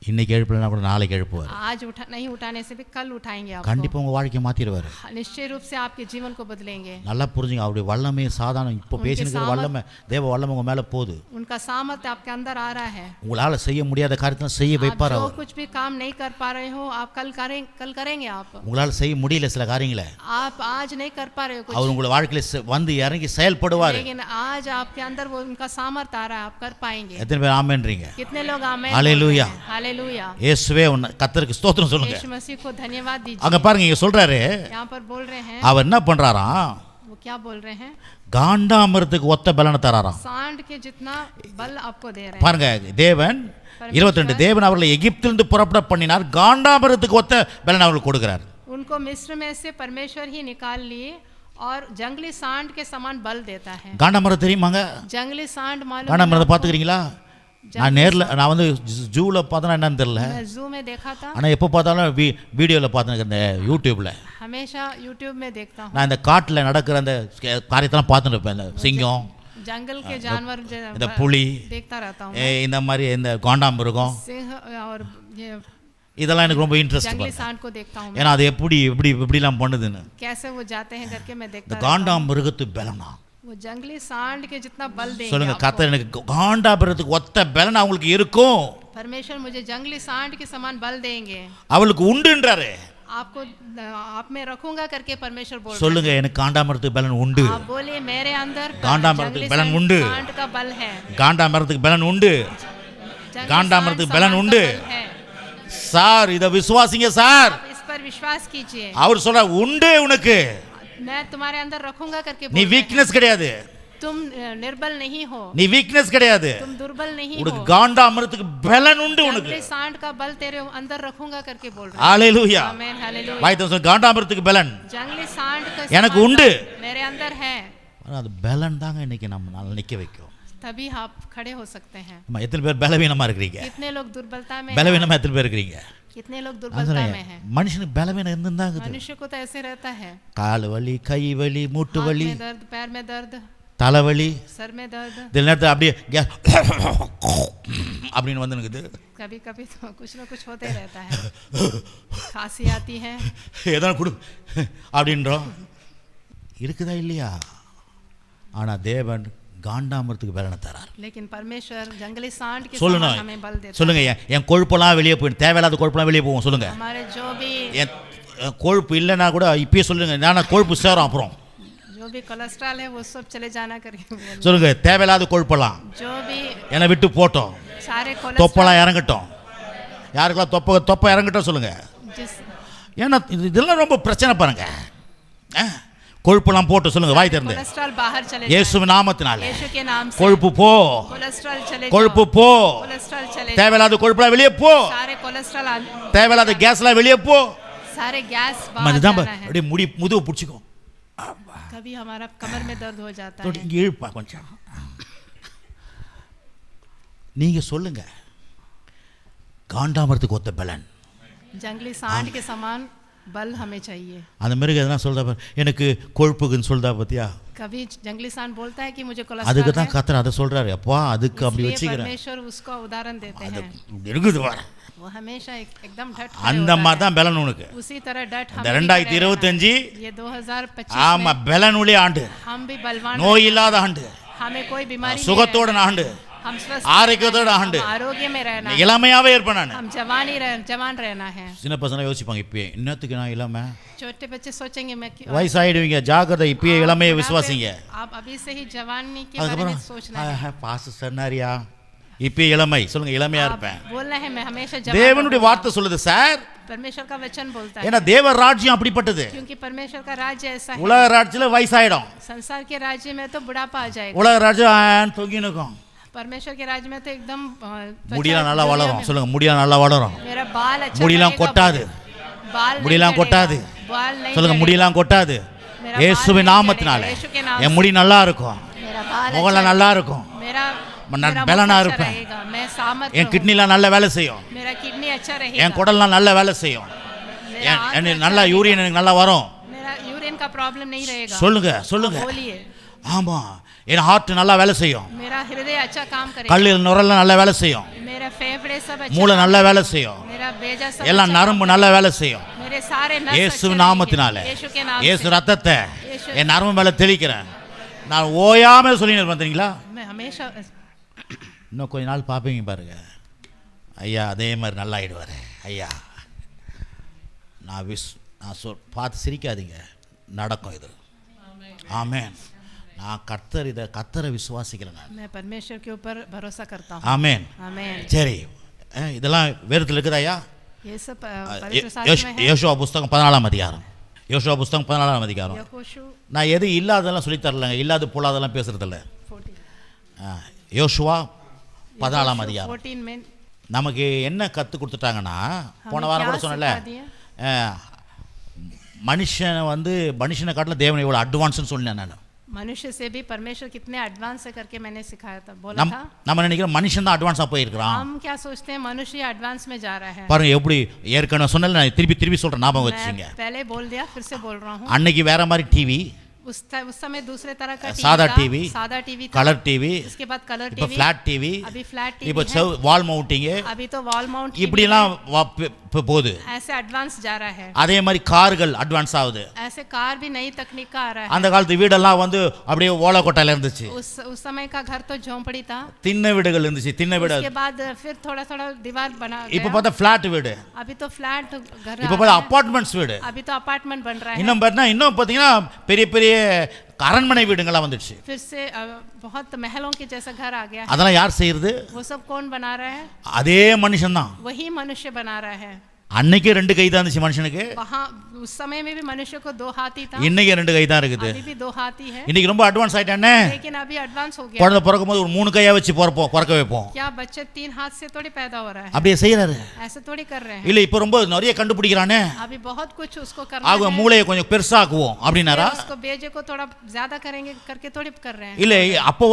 இன்னைக்கு எழுப்பலனா கூட நாளைக்கு எழுப்புவார். आज नहीं उठाने से भी कल उठाएंगे आपको. கண்டிப்பா உங்க வாழ்க்கையை மாத்திடுவார். निश्चय रूप से आपके जीवन को बदलेंगे. நல்லா புரிஞ்சுங்க, அவருடைய வல்லமை சாதாரண இப்போ பேசினது வல்லமை, தேவ வல்லமை உங்க மேல போகுது. उनका सामर्थ्य आपके अंदर आ रहा है. உங்களால செய்ய முடியாத காரியத்தை செய்ய வைப்பார் அவர். जो कुछ भी काम नहीं कर पा रहे हो आप कल करेंगे. आप உங்களால செய்ய முடியல சில காரியங்களை, आप आज नहीं कर पा रहे हो कुछ, அவர் உங்க வாழ்க்கையில வந்து இறங்கி செயல்படுவார். लेकिन आज आपके अंदर वो उनका सामर्थ्य आ रहा है, आप कर पाएंगे. எத்தனை பேர் ஆமென்றீங்க? कितने लोग आमेन? Hallelujah, hallelujah. இயேசுவே கர்த்தருக்கு ஸ்தோத்திரம் சொல்லுங்க. यीशु मसीह को धन्यवाद दीजिए. அங்க பாருங்க, இங்க சொல்றாரு, यहाँ पर बोल रहे हैं, அவர் என்ன பண்றாராம்? वो क्या बोल रहे हैं? காண்டாமிரத்துக்கு ஒத்த பலனை தராராம். सांड के जितना बल आपको दे रहे हैं. பாருங்க, தேவன் 22 தேவன் அவர்களை எகிப்திலிருந்து புறப்பட பண்ணினார், காண்டாமிரத்துக்கு ஒத்த பலனை அவர்களுக்கு கொடுக்கிறார். उनको मिस्र में से परमेश्वर ही निकाल लिए और जंगली सांड के समान बल देता है. காண்டாமிரம் தெரியுமாங்க? जंगली सांड मालूम? காண்டாமிரத்தை பார்த்துக்கிறீங்களா? நான் வந்து ஜூவில் பார்த்தனா என்னன்னு தெரியல, जू में देखा था, ஆனால் எப்போ பார்த்தாலும் வீடியோவில் பார்த்துருக்கேன், இந்த யூடியூப்பில். हमेशा यूट्यूब में देखता हूँ. நான் இந்த காட்டில் நடக்கிற அந்த காரியத்தெல்லாம் பார்த்துட்டு இருப்பேன். இந்த சிங்கம், जंगल के जानवर இந்த புலி, देखता रहता हूँ. இந்த மாதிரி இந்த காண்டாமிருகம், सिंह और ये இதெல்லாம் எனக்கு ரொம்ப இன்ட்ரெஸ்ட். जंगली सांड को देखता हूँ, ஏன்னா அது எப்படிலாம் பண்ணுதுன்னு. कैसे वो जाते हैं करके मैं देखता இந்த रहता हूँ. காண்டாமிருகத்து பலனா वो जंगली सांड के जितना बल देंगे சொல்லுங்க, आपको. கர்த்தர் எனக்கு காண்டாமிருகத்துக்கு ஒத்த பலன் அவங்களுக்கு இருக்கும். परमेश्वर मुझे जंगली सांड के समान बल देंगे, அவளுக்கு உண்டுன்றாரு. आपको आप में रखूंगा करके परमेश्वर बोल रहा है. சொல்லுங்க, எனக்கு காண்டாமிருகத்துக்கு பலன் உண்டு. आप बोलिए मेरे अंदर காண்டாமிருகத்துக்கு பலன் உண்டு. सांड का बल है. காண்டாமிருகத்துக்கு பலன் உண்டு. जंगली காண்டாமிருகத்துக்கு सांड பலன் समान உண்டு. का बल है. சார் இத விசுவாசிங்க சார். आप इस पर विश्वास कीजिए. அவர் சொல்ற உண்டு உனக்கு. मैं तुम्हारे अंदर रखूंगा करके நீ बोल रहे हैं. வீக்னஸ் கிடையாது, तुम निर्बल नहीं हो, நீ வீக்னஸ் கிடையாது, तुम दुर्बल नहीं உனக்கு हो. காண்டாமிருகத்துக்கு பலன் உண்டு உனக்கு. जंगली सांड का बल तेरे अंदर रखूंगा करके बोल रहे हैं. ஹalleluya, आमेन, हालेलुया. வாய்த்த சொல்ல காண்டாமிருகத்துக்கு பலன் जंगली सांड का எனக்கு समान உண்டு. बल मेरे अंदर है. அது பலன் தாங்க இன்னைக்கு நம்ம நிக்க வைக்கும். तभी आप खड़े हो सकते हैं. எத்தனை பேர் பலவீனமா இருக்கீங்க? कितने लोग दुर्बलता में பலவீனமா எத்தனை பேர் இருக்கீங்க? कितने लोग दुर्बलता में हैं? மனுஷனுக்கு பலவீனம் இருந்தாங்க. मनुष्य को तो ऐसे रहता है, கால் வலி, கை வலி, மூட்டு हाथ வலி, में दर्द, पैर में दर्द, தலைவலி, सर में दर्द, சில நேரத்தில் அப்படியே அப்படின்னு வந்து இருக்குது. कभी कभी तो कुछ ना कुछ होते ही रहता है, खांसी आती है, ஏதாவது கொடு அப்படின்றோம். இருக்குதா இல்லையா? ஆனா தேவன் காண்டாமிருகத்துக்கு பலனை தரார். लेकिन परमेश्वर जंगली सांड के சொல்லுங்க, समान हमें बल देता சொல்லுங்க, என் கொழுப்பெல்லாம் வெளியே போயிடும், தேவையில்லாத கொழுப்பெல்லாம் வெளியே போகும். சொல்லுங்க, है. हमारे जो भी என் கொழுப்பு இல்லைன்னா கூட இப்பயே சொல்லுங்க, நான் கொழுப்பு சேரும். அப்புறம் जो भी कोलेस्ट्रॉल है वो सब चले जाना करके बोलो. சொல்லுங்க, தேவையில்லாத கொழுப்பெல்லாம் जो भी என்னை விட்டு போட்டோம், सारे தொப்பெல்லாம் कोलेस्ट्रॉल இறங்கட்டும். யாருக்கெல்லாம் தொப்பை இறங்கட்டும் சொல்லுங்க. जिस ஏன்னா இதெல்லாம் ரொம்ப பிரச்சனை பாருங்க. கொழுப்பெல்லாம் போட்டு சொல்லுங்க, வாய் திறந்து, कोलेस्ट्रॉल बाहर चले இயேசுவின் நாமத்தினால यीशु के नाम से கொழுப்பு போ, कोलेस्ट्रॉल चले கொழுப்பு जाओ. போ, कोलेस्ट्रॉल चले தேவையில்லாத கொழுப்புலாம் வெளியே போ, सारे कोलेस्ट्रॉल தேவையில்லாத கேஸ்லாம் வெளியே போ. सारे गैस बाहर அதுதான் जाना है. அப்படியே முதுவை பிடிச்சிக்கோ. कभी हमारा कमर में दर्द हो जाता है. இங்கே இழுப்பா கொஞ்சம். நீங்க சொல்லுங்க, காண்டாமிருகத்துக்கு ஒத்த பலன். जंगली सांड के समान बल हमें चाहिए. அந்த மிருகம் எதனா சொல்றா, எனக்கு கொழுப்புக்குன்னு சொல்றா பத்தியா? कभी जंगली सांड बोलता है कि मुझे அதுக்கு कोलेस्ट्रॉल தான் है. கர்த்தர் அதை சொல்றாரு. அப்பா அதுக்கு அப்படி इसलिए வச்சுக்கிறேன். परमेश्वर उसका उदाहरण देते हैं. இருக்குது வர वो हमेशा एकदम डट खड़े அந்த होता மாதிரி है. தான் பலன் உனக்கு. उसी तरह डट இந்த हमें भी खड़े 2025 रहना है. ये 2025 ஆமா में பலன் உள்ள ஆண்டு, हम भी बलवान நோய் இல்லாத ஆண்டு, हमें कोई बीमारी नहीं சுகத்தோட रहना है. ஆண்டு, हम स्वस्थ ஆரோக்கியத்தோட ஆண்டு, हम आरोग्य में रहना है. இளமையாவே இருப்பேன் நான். हम जवान रहना है. சின்ன பசங்க யோசிப்பாங்க, இப்பயே இன்னத்துக்கு நான் இளமை, छोटे बच्चे सोचेंगे मैं வயசாயிடுவீங்க, ஜாக்கிரதை, இப்பயே இளமையை விசுவாசிங்க. आप अभी से ही जवानी के बारे में அதுக்கப்புறம் सोचना है. பாஸ் சொன்னாரியா, இப்பயே இளமை சொல்லுங்க, இளமையா आप இருப்பேன். बोलना है मैं हमेशा தேவனுடைய जवान வார்த்தை சொல்லுது சார். परमेश्वर का वचन बोलता है. ஏன்னா தேவ ராஜ்யம் அப்படிப்பட்டது. क्योंकि परमेश्वर का राज्य ऐसा है. உலக ராஜ்யத்துல வயசாயிடும், संसार के राज्य में तो बुढ़ापा आ जाएगा. உலக ராஜ்யம் தொங்கி நிற்கும். परमेश्वर के राज्य में तो एकदम முடியெல்லாம் நல்லா வளரும். சொல்லுங்க, முடியெல்லாம் நல்லா வளரும். मेरा बाल अच्छा முடியெல்லாம் बढ़ेगा, கொட்டாது, बाल முடியெல்லாம் கொட்டாது. बाल नहीं சொல்லுங்க, झड़ेगा. முடியெல்லாம் கொட்டாது. मेरा இயேசுவின் बाल नहीं நாமத்தினால झड़ेगा, यीशु के नाम என் முடி நல்லா இருக்கும், मेरा बाल முகலாம் अच्छा நல்லா இருக்கும், मेरा நான் मेरा பலனா मुख अच्छा இருப்பேன், रहेगा, मैं सामर्थ्य என் கிட்னிலாம் நல்ல வேலை செய்யும், हूँ, मेरा किडनी अच्छा என் रहेगा, குடல்லாம் நல்ல வேலை செய்யும், मेरा आंत எனக்கு अच्छा நல்லா रहेगा, யூரியன் எனக்கு நல்லா வரும். मेरा यूरिन का प्रॉब्लम नहीं रहेगा। சொல்லுங்க சொல்லுங்க. आप बोलिए, ஆமா, என் ஹார்ட் நல்லா வேலை செய்யும், मेरा हृदय अच्छा काम करेगा, கல்லீரல் நுரையீரல் நல்லா வேலை செய்யும், मेरा फेफड़े सब अच्छा, மூளை நல்லா வேலை செய்யும், मेरा बेजा सब எல்லாம் अच्छा, நரம்பு நல்லா வேலை செய்யும். मेरे सारे नस இயேசு अच्छे நாமத்தினால रहेंगे, यीशु के नाम இயேசு से ரத்தத்தை இயேசு என் நரம்பு மேல தெளிக்கிறேன். நான் ஓயாம சொல்லிட்டு இருப்பேன் தெரியுங்களா. मैं हमेशा இன்னும் கொஞ்ச நாள் பார்ப்பீங்க பாருங்க, ஐயா அதே மாதிரி நல்லா ஆயிடுவாரு ஐயா. நான் பார்த்து சிரிக்காதீங்க, நடக்கும் இது. ஆமென். நான் கர்த்தரை விசுவாசிக்கிறேன். मैं परमेश्वर के ऊपर भरोसा करता हूँ। ஆமென். आमेन। சரி, இதெல்லாம் வேதத்தில் இருக்குதா ஐயா? ये सब पवित्र शास्त्र में है। யோசுவா புஸ்தகம் 14ஆம் அதிகாரம், யோசுவா புஸ்தகம் 14ஆம் அதிகாரம். यहोशू நான் எது இல்லாததெல்லாம் சொல்லித் தரலங்க, இல்லாத போலாதெல்லாம் பேசுறதில்ல. 14 யோசுவா 14ஆம் அதிகாரம். 14 में நமக்கு என்ன கற்றுக் கொடுத்துட்டாங்கன்னா, போன வாரம் கூட சொன்னல, மனுஷனை காட்டில தேவன் இவ்வளோ அட்வான்ஸ்னு சொன்னேன் நான். मनुष्य से भी परमेश्वर कितने एडवांस है करके मैंने सिखाया था, बोला था। நம்ம நினைக்கிறோம் மனுஷன் தான் அட்வான்ஸாக போயிருக்கிறான். हम क्या सोचते हैं मनुष्य एडवांस में जा रहा है। பாருங்க எப்படி ஏற்கனவே சொன்னல, நான் திருப்பி சொல்றேன், ஞாபகம் வச்சுங்க. पहले बोल दिया, फिर से बोल रहा हूँ। அன்னைக்கு வேற மாதிரி டிவி, उस समय दूसरे तरह का सादा टीवी, सादा टीवी था, कलर टीवी, उसके बाद कलर இப்போ टीवी, ஃபிளாட் டிவி, अभी फ्लैट टीवी இப்போ है, வால் மவுண்டிங், अभी तो वॉल माउंट இப்படிலாம் போகுது. ऐसे एडवांस जा रहा है। அதே மாதிரி கார்கள் அட்வான்ஸ் ஆகுது. ऐसे कार भी नई तकनीक का आ रहा है। அந்த காலத்து வீடெல்லாம் அப்படியே ஓலை கொட்டாயில இருந்துச்சு. उस समय का घर तो झोंपड़ी था, திண்ணை வீடுகள் இருந்துச்சு, திண்ணை வீடு. उसके बाद फिर थोड़ा थोड़ा दीवार बना இப்போ गया, பார்த்தா ஃபிளாட் வீடு, अभी तो फ्लैट घर இப்போ आ பார்த்தா रहा है, அபார்ட்மெண்ட்ஸ் வீடு, अभी तो अपार्टमेंट बन रहा है। இன்னும் பார்த்தீங்கன்னா பெரிய பெரிய அரண்மனை வீடுங்களாம் வந்துடுச்சு. फिर से बहुत महलों के जैसा घर आ गया है। அதெல்லாம் யார் செய்யறது? वो सब कौन बना रहा है? அதே மனுஷன் தான். वही मनुष्य बना रहा है। அன்னைக்கே 2 கை தான் இருந்துச்சு மனுஷனுக்கு, वहाँ उस समय में भी मनुष्य को 2 हाथ ही था, இன்னைக்கு 2 கை தான் இருக்குது. अभी भी 2 हाथ ही है, இன்னைக்கு ரொம்ப அட்வான்ஸ் ஆயிட்டானே. लेकिन अभी एडवांस हो गया। குழந்தை பிறக்கும் போது ஒரு 3 கையா வச்சு பிறக்க வைப்போம். क्या बच्चे 3 हाथ से थोड़ी पैदा हो रहा है? அப்படியே செய்யறாரு. ऐसे थोड़ी कर रहे हैं। இல்ல இப்போ ரொம்ப நிறைய கண்டுபிடிக்கிறானே, अभी बहुत कुछ उसको करना ஆக है, மூளையை கொஞ்சம் பெருசாக்குவோம் அப்படினாரா? उसको बेजे को थोड़ा ज्यादा करेंगे करके थोड़ी कर रहे हैं। இல்ல அப்போ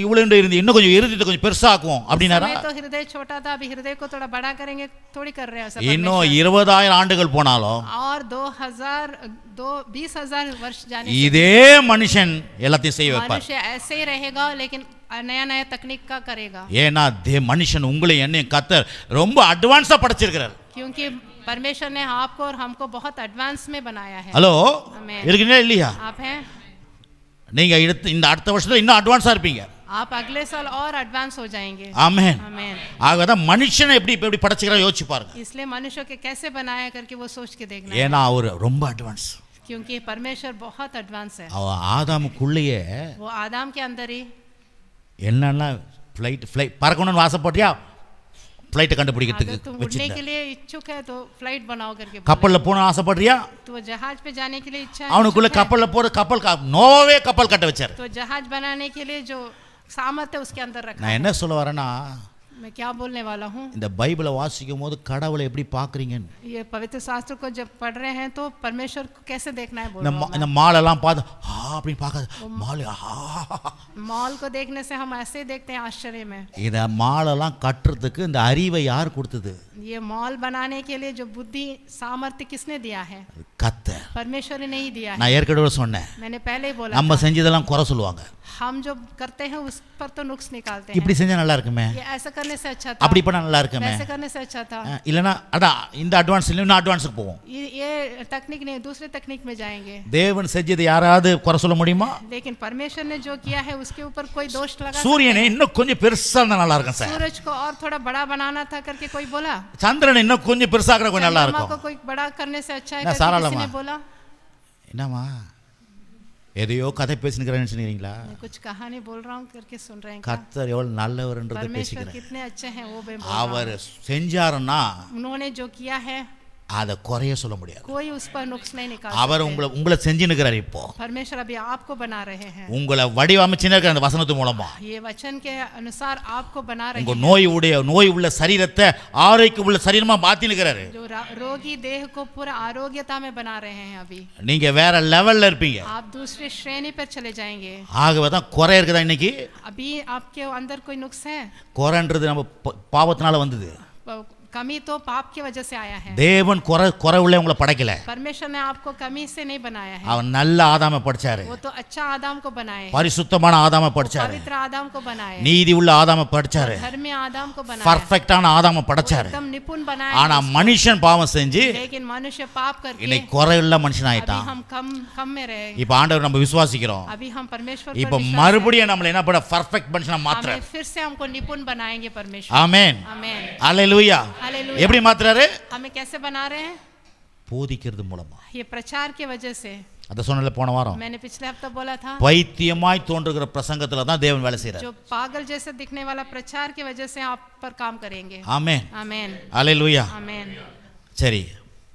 இவ்வளவு இருந்து இன்னும் கொஞ்சம் இருதயத்தை கொஞ்சம் பெருசாக்குவோம் அப்படினாரா? समय तो हृदय छोटा था, अभी हृदय को थोड़ा बड़ा करेंगे थोड़ी कर रहे हैं सब। இன்னும் 20,000 ஆண்டுகள் போனாலும் और 20,000 वर्ष जाने से இதே மனுஷன் எல்லாத்தையும் செய்ய வைப்பார். मनुष्य ऐसे ही रहेगा, लेकिन नया नया तकनीक का करेगा। ஏன்னா மனுஷன் உங்களை என்னையும் கர்த்தர் ரொம்ப அட்வான்ஸா படைச்சிருக்கிறார். क्योंकि परमेश्वर ने आपको और हमको बहुत एडवांस में बनाया है। Hello, Amen. இருக்கீங்களா இல்லையா? आप हैं, நீங்க இந்த அடுத்த வருஷத்துல இன்னும் அட்வான்ஸா இருப்பீங்க. आप अगले साल और एडवांस हो जाएंगे। ஆமென். आमेन। ஆகதான் மனுஷனை எப்படி படைச்சிக்கிறா யோசிச்சு பாருங்க. इसलिए मनुष्य के कैसे बनाया करके वो सोच के देखना है, ஏன்னா அவர் ரொம்ப அட்வான்ஸ். क्योंकि परमेश्वर बहुत एडवांस है। ஆதாமுக்குள்ளேயே वो आदम के अंदर ही என்னன்னா ஃப்ளைட் பறக்கணும்னு ஆசைப்பட்டியா, ஃப்ளைட்டை अगर கண்டுபிடிக்கிறதுக்கு तुम उड़ने வச்சிருந்தேன். के लिए इच्छुक है तो फ्लाइट बनाओ करके बोला। கப்பல்ல போகணும் ஆசைப்படுறியா, तो जहाज पे जाने के लिए इच्छा है, அவனுக்குள்ள इच्छुक है, கப்பல்ல போற நோவே கப்பல் கட்ட வச்சாரு. तो जहाज बनाने के लिए जो सामर्थ्य उसके अंदर रखा நான் है। என்ன சொல்ல வரேன்னா, मैं क्या बोलने वाला हूँ, இந்த பைபிளை வாசிக்கும் போது கடவுளை எப்படி பாக்குறீங்கன்னு, ये पवित्र शास्त्र को जब पढ़ रहे हैं तो परमेश्वर को कैसे देखना है बोल இந்த रहा हूँ இந்த மாலெல்லாம் பார்த்து அப்படின்னு பார்க்காது. மால் मैं। मॉल को देखने से हम ऐसे ही देखते हैं आश्चर्य में। இத மாலெல்லாம் கட்டுறதுக்கு இந்த அறிவை யார் கொடுத்தது? ये मॉल बनाने के लिए जो बुद्धि सामर्थ्य किसने दिया है? கர்த்தர். परमेश्वर ने नहीं दिया है। நான் ஏற்கனவே சொன்னேன், मैंने पहले ही बोला நம்ம था, செஞ்சதெல்லாம் குறை சொல்லுவாங்க. हम जो करते हैं उस पर तो नुक्स निकालते இப்படி हैं। செஞ்சா நல்லா இருக்குமே, ये ऐसा करने से अच्छा था, அப்படி பண்ணா நல்லா இருக்குமே, वैसे करने से अच्छा था। இல்லைன்னா அதான் இந்த அட்வான்ஸ் இன்னும் அட்வான்ஸுக்கு போவோம். ये तकनीक नहीं, दूसरे तकनीक में जाएंगे। தேவன் செஞ்சது யாராவது குறை சொல்ல முடியுமா? लेकिन परमेश्वर ने जो किया है उसके ऊपर कोई दोष लगा? சூரியனை இன்னும் கொஞ்சம் பெருசா இருந்தா நல்லா இருக்கும் சார். सूरज को और थोड़ा बड़ा बनाना था करके कोई बोला? சந்திரனை இன்னும் கொஞ்சம் பெருசாக்குற கொஞ்சம் நல்லா चंद्रमा को இருக்கும். कोई बड़ा करने से अच्छा है ना, करके सारा किसी लम्हा। ने बोला? என்னம்மா எதையோ கதை பேசினுக்கிறேன்னு சொன்னீங்களா? मैं कुछ कहानी बोल रहा हूँ करके सुन रहे हैं क्या? கர்த்தர் எவ்வளவு நல்லவர்ன்றதை परमेश्वर பேசிக்கிறேன். कितने अच्छे हैं वो मैं बोल रहा அவர் செஞ்சாருன்னா हूँ। उन्होंने जो किया है அதை குறைய சொல்ல முடியாது. कोई उस पर नुक्स नहीं निकाल அவர் உங்களை செஞ்சு நிற்கிறார். இப்போ परमेश्वर अभी आपको बना रहे हैं, உங்களை வடிவமைச்சுன்னு இருக்கிற அந்த வசனத்து மூலமா ये वचन के अनुसार आपको बना रहे உங்க हैं. நோய் உள்ள சரீரத்தை ஆரோக்கிய உள்ள சரீரமா மாத்தி நிற்கிறாரு. जो रोगी देह को पूरा आरोग्यता में बना रहे हैं. अभी நீங்க வேற லெவல்ல இருப்பீங்க. आप दूसरे श्रेणी पर चले जाएंगे. ஆகவே தான் குறை இருக்குதா இன்னைக்கு? अभी आपके अंदर कोई नुक्स है? குறைன்றது நம்ம பாவத்தினால வந்தது. कमी तो पाप की वजह से आया है. தேவன் குறை உள்ள உங்களை படைக்கல. परमेश्वर ने आपको कमी से नहीं बनाया है. அவன் நல்ல ஆதாமை படைச்சாரு. वो तो अच्छा आदम को बनाया है. பரிசுத்தமான ஆதாமை படைச்சாரு. पवित्र आदम को बनाया है. நீதி உள்ள ஆதாமை படைச்சாரு. धर्मी आदम को बनाया है. பர்ஃபெக்ட்டான ஆதாமை படைச்சாரு. एकदम निपुण बनाया ஆனா है. மனுஷன் பாவம் செஞ்சு लेकिन मनुष्य पाप करके இன்னைக்கு குறையுள்ள மனுஷன் अभी ஆயிட்டான். हम कम में रहे. இப்போ ஆண்டவர் நம்ம விசுவாசிக்கிறோம். अभी हम परमेश्वर पर இப்போ विश्वास மறுபடியும் நம்மள என்ன பண்ண பர்ஃபெக்ட் மனுஷனா करें. மாத்துறார். हमें फिर से हमको निपुण बनाएंगे परमेश्वर. ஆமென். आमेन. அல்லேலூயா. हालेलुया. எப்படி மாத்துறாரு? हमें कैसे बना रहे हैं? போதிக்கிறது மூலமா. ये प्रचार की वजह से. அத சொன்னல போன வாரம். मैंने पिछले हफ्ता बोला था, பைத்தியமாய் தோன்றுகிற பிரசங்கத்துல தான் தேவன் வேலை செய்றார். जो पागल जैसे दिखने वाला प्रचार की वजह से आप पर काम करेंगे. ஆமென். आमेन. அல்லேலூயா. आमेन. சரி,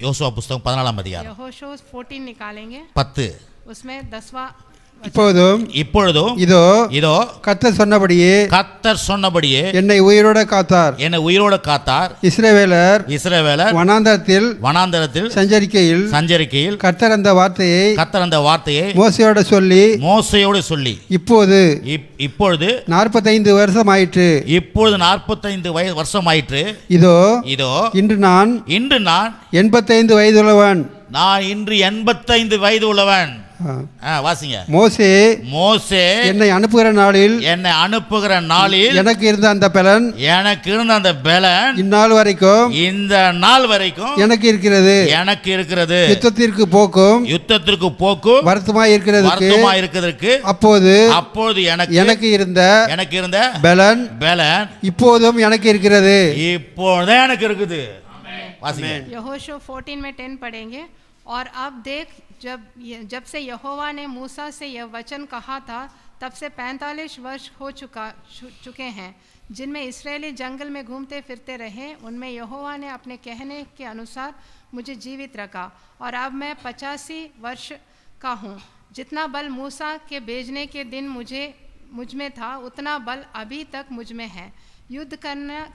யோசுவா புத்தகம் 14ஆம் அதிகாரம் यहोशू 14 निकालेंगे. 10. उसमें 10वां இப்பொழுதும் இதோ கர்த்தர் சொன்னபடியே என்னை உயிரோட காத்தார். இஸ்ரவேலர் வனாந்தரத்தில் சஞ்சரிக்கையில் கர்த்தர் அந்த வார்த்தையை மோசேயோடு சொல்லி இப்பொழுது 45 வருஷம் ஆயிற்று. இப்பொழுது 45 வருஷம் ஆயிற்று. இதோ இன்று நான் 85 வயதுள்ளவன். நான் இன்று 85 வயது உள்ளவன். வாசிங்க. மோசே என்னை அனுப்புகிற நாளில் எனக்கு இருந்த அந்த பலன் இந்நாள் வரைக்கும் இந்த நாள் வரைக்கும் எனக்கு இருக்கிறது. யுத்தத்திற்கு போக்கும் வருத்தமாய் இருக்கிறதற்கு அப்போது எனக்கு இருந்த பலன் இப்போதும் எனக்கு இருக்கிறது. இப்போதான் எனக்கு இருக்குது. यहोशू 14 में 10 पढ़ेंगे. और अब देख, जब से यहोवा ने मूसा से यह वचन कहा था, तब से 45 वर्ष हो चुके हैं, जिनमें इस्राएली जंगल में घूमते फिरते रहे. उनमें यहोवा ने अपने कहने के अनुसार मुझे जीवित रखा, और अब मैं 85 वर्ष का हूँ. जितना बल मूसा के भेजने के दिन मुझ में था, उतना बल अभी तक मुझ में है. युद्ध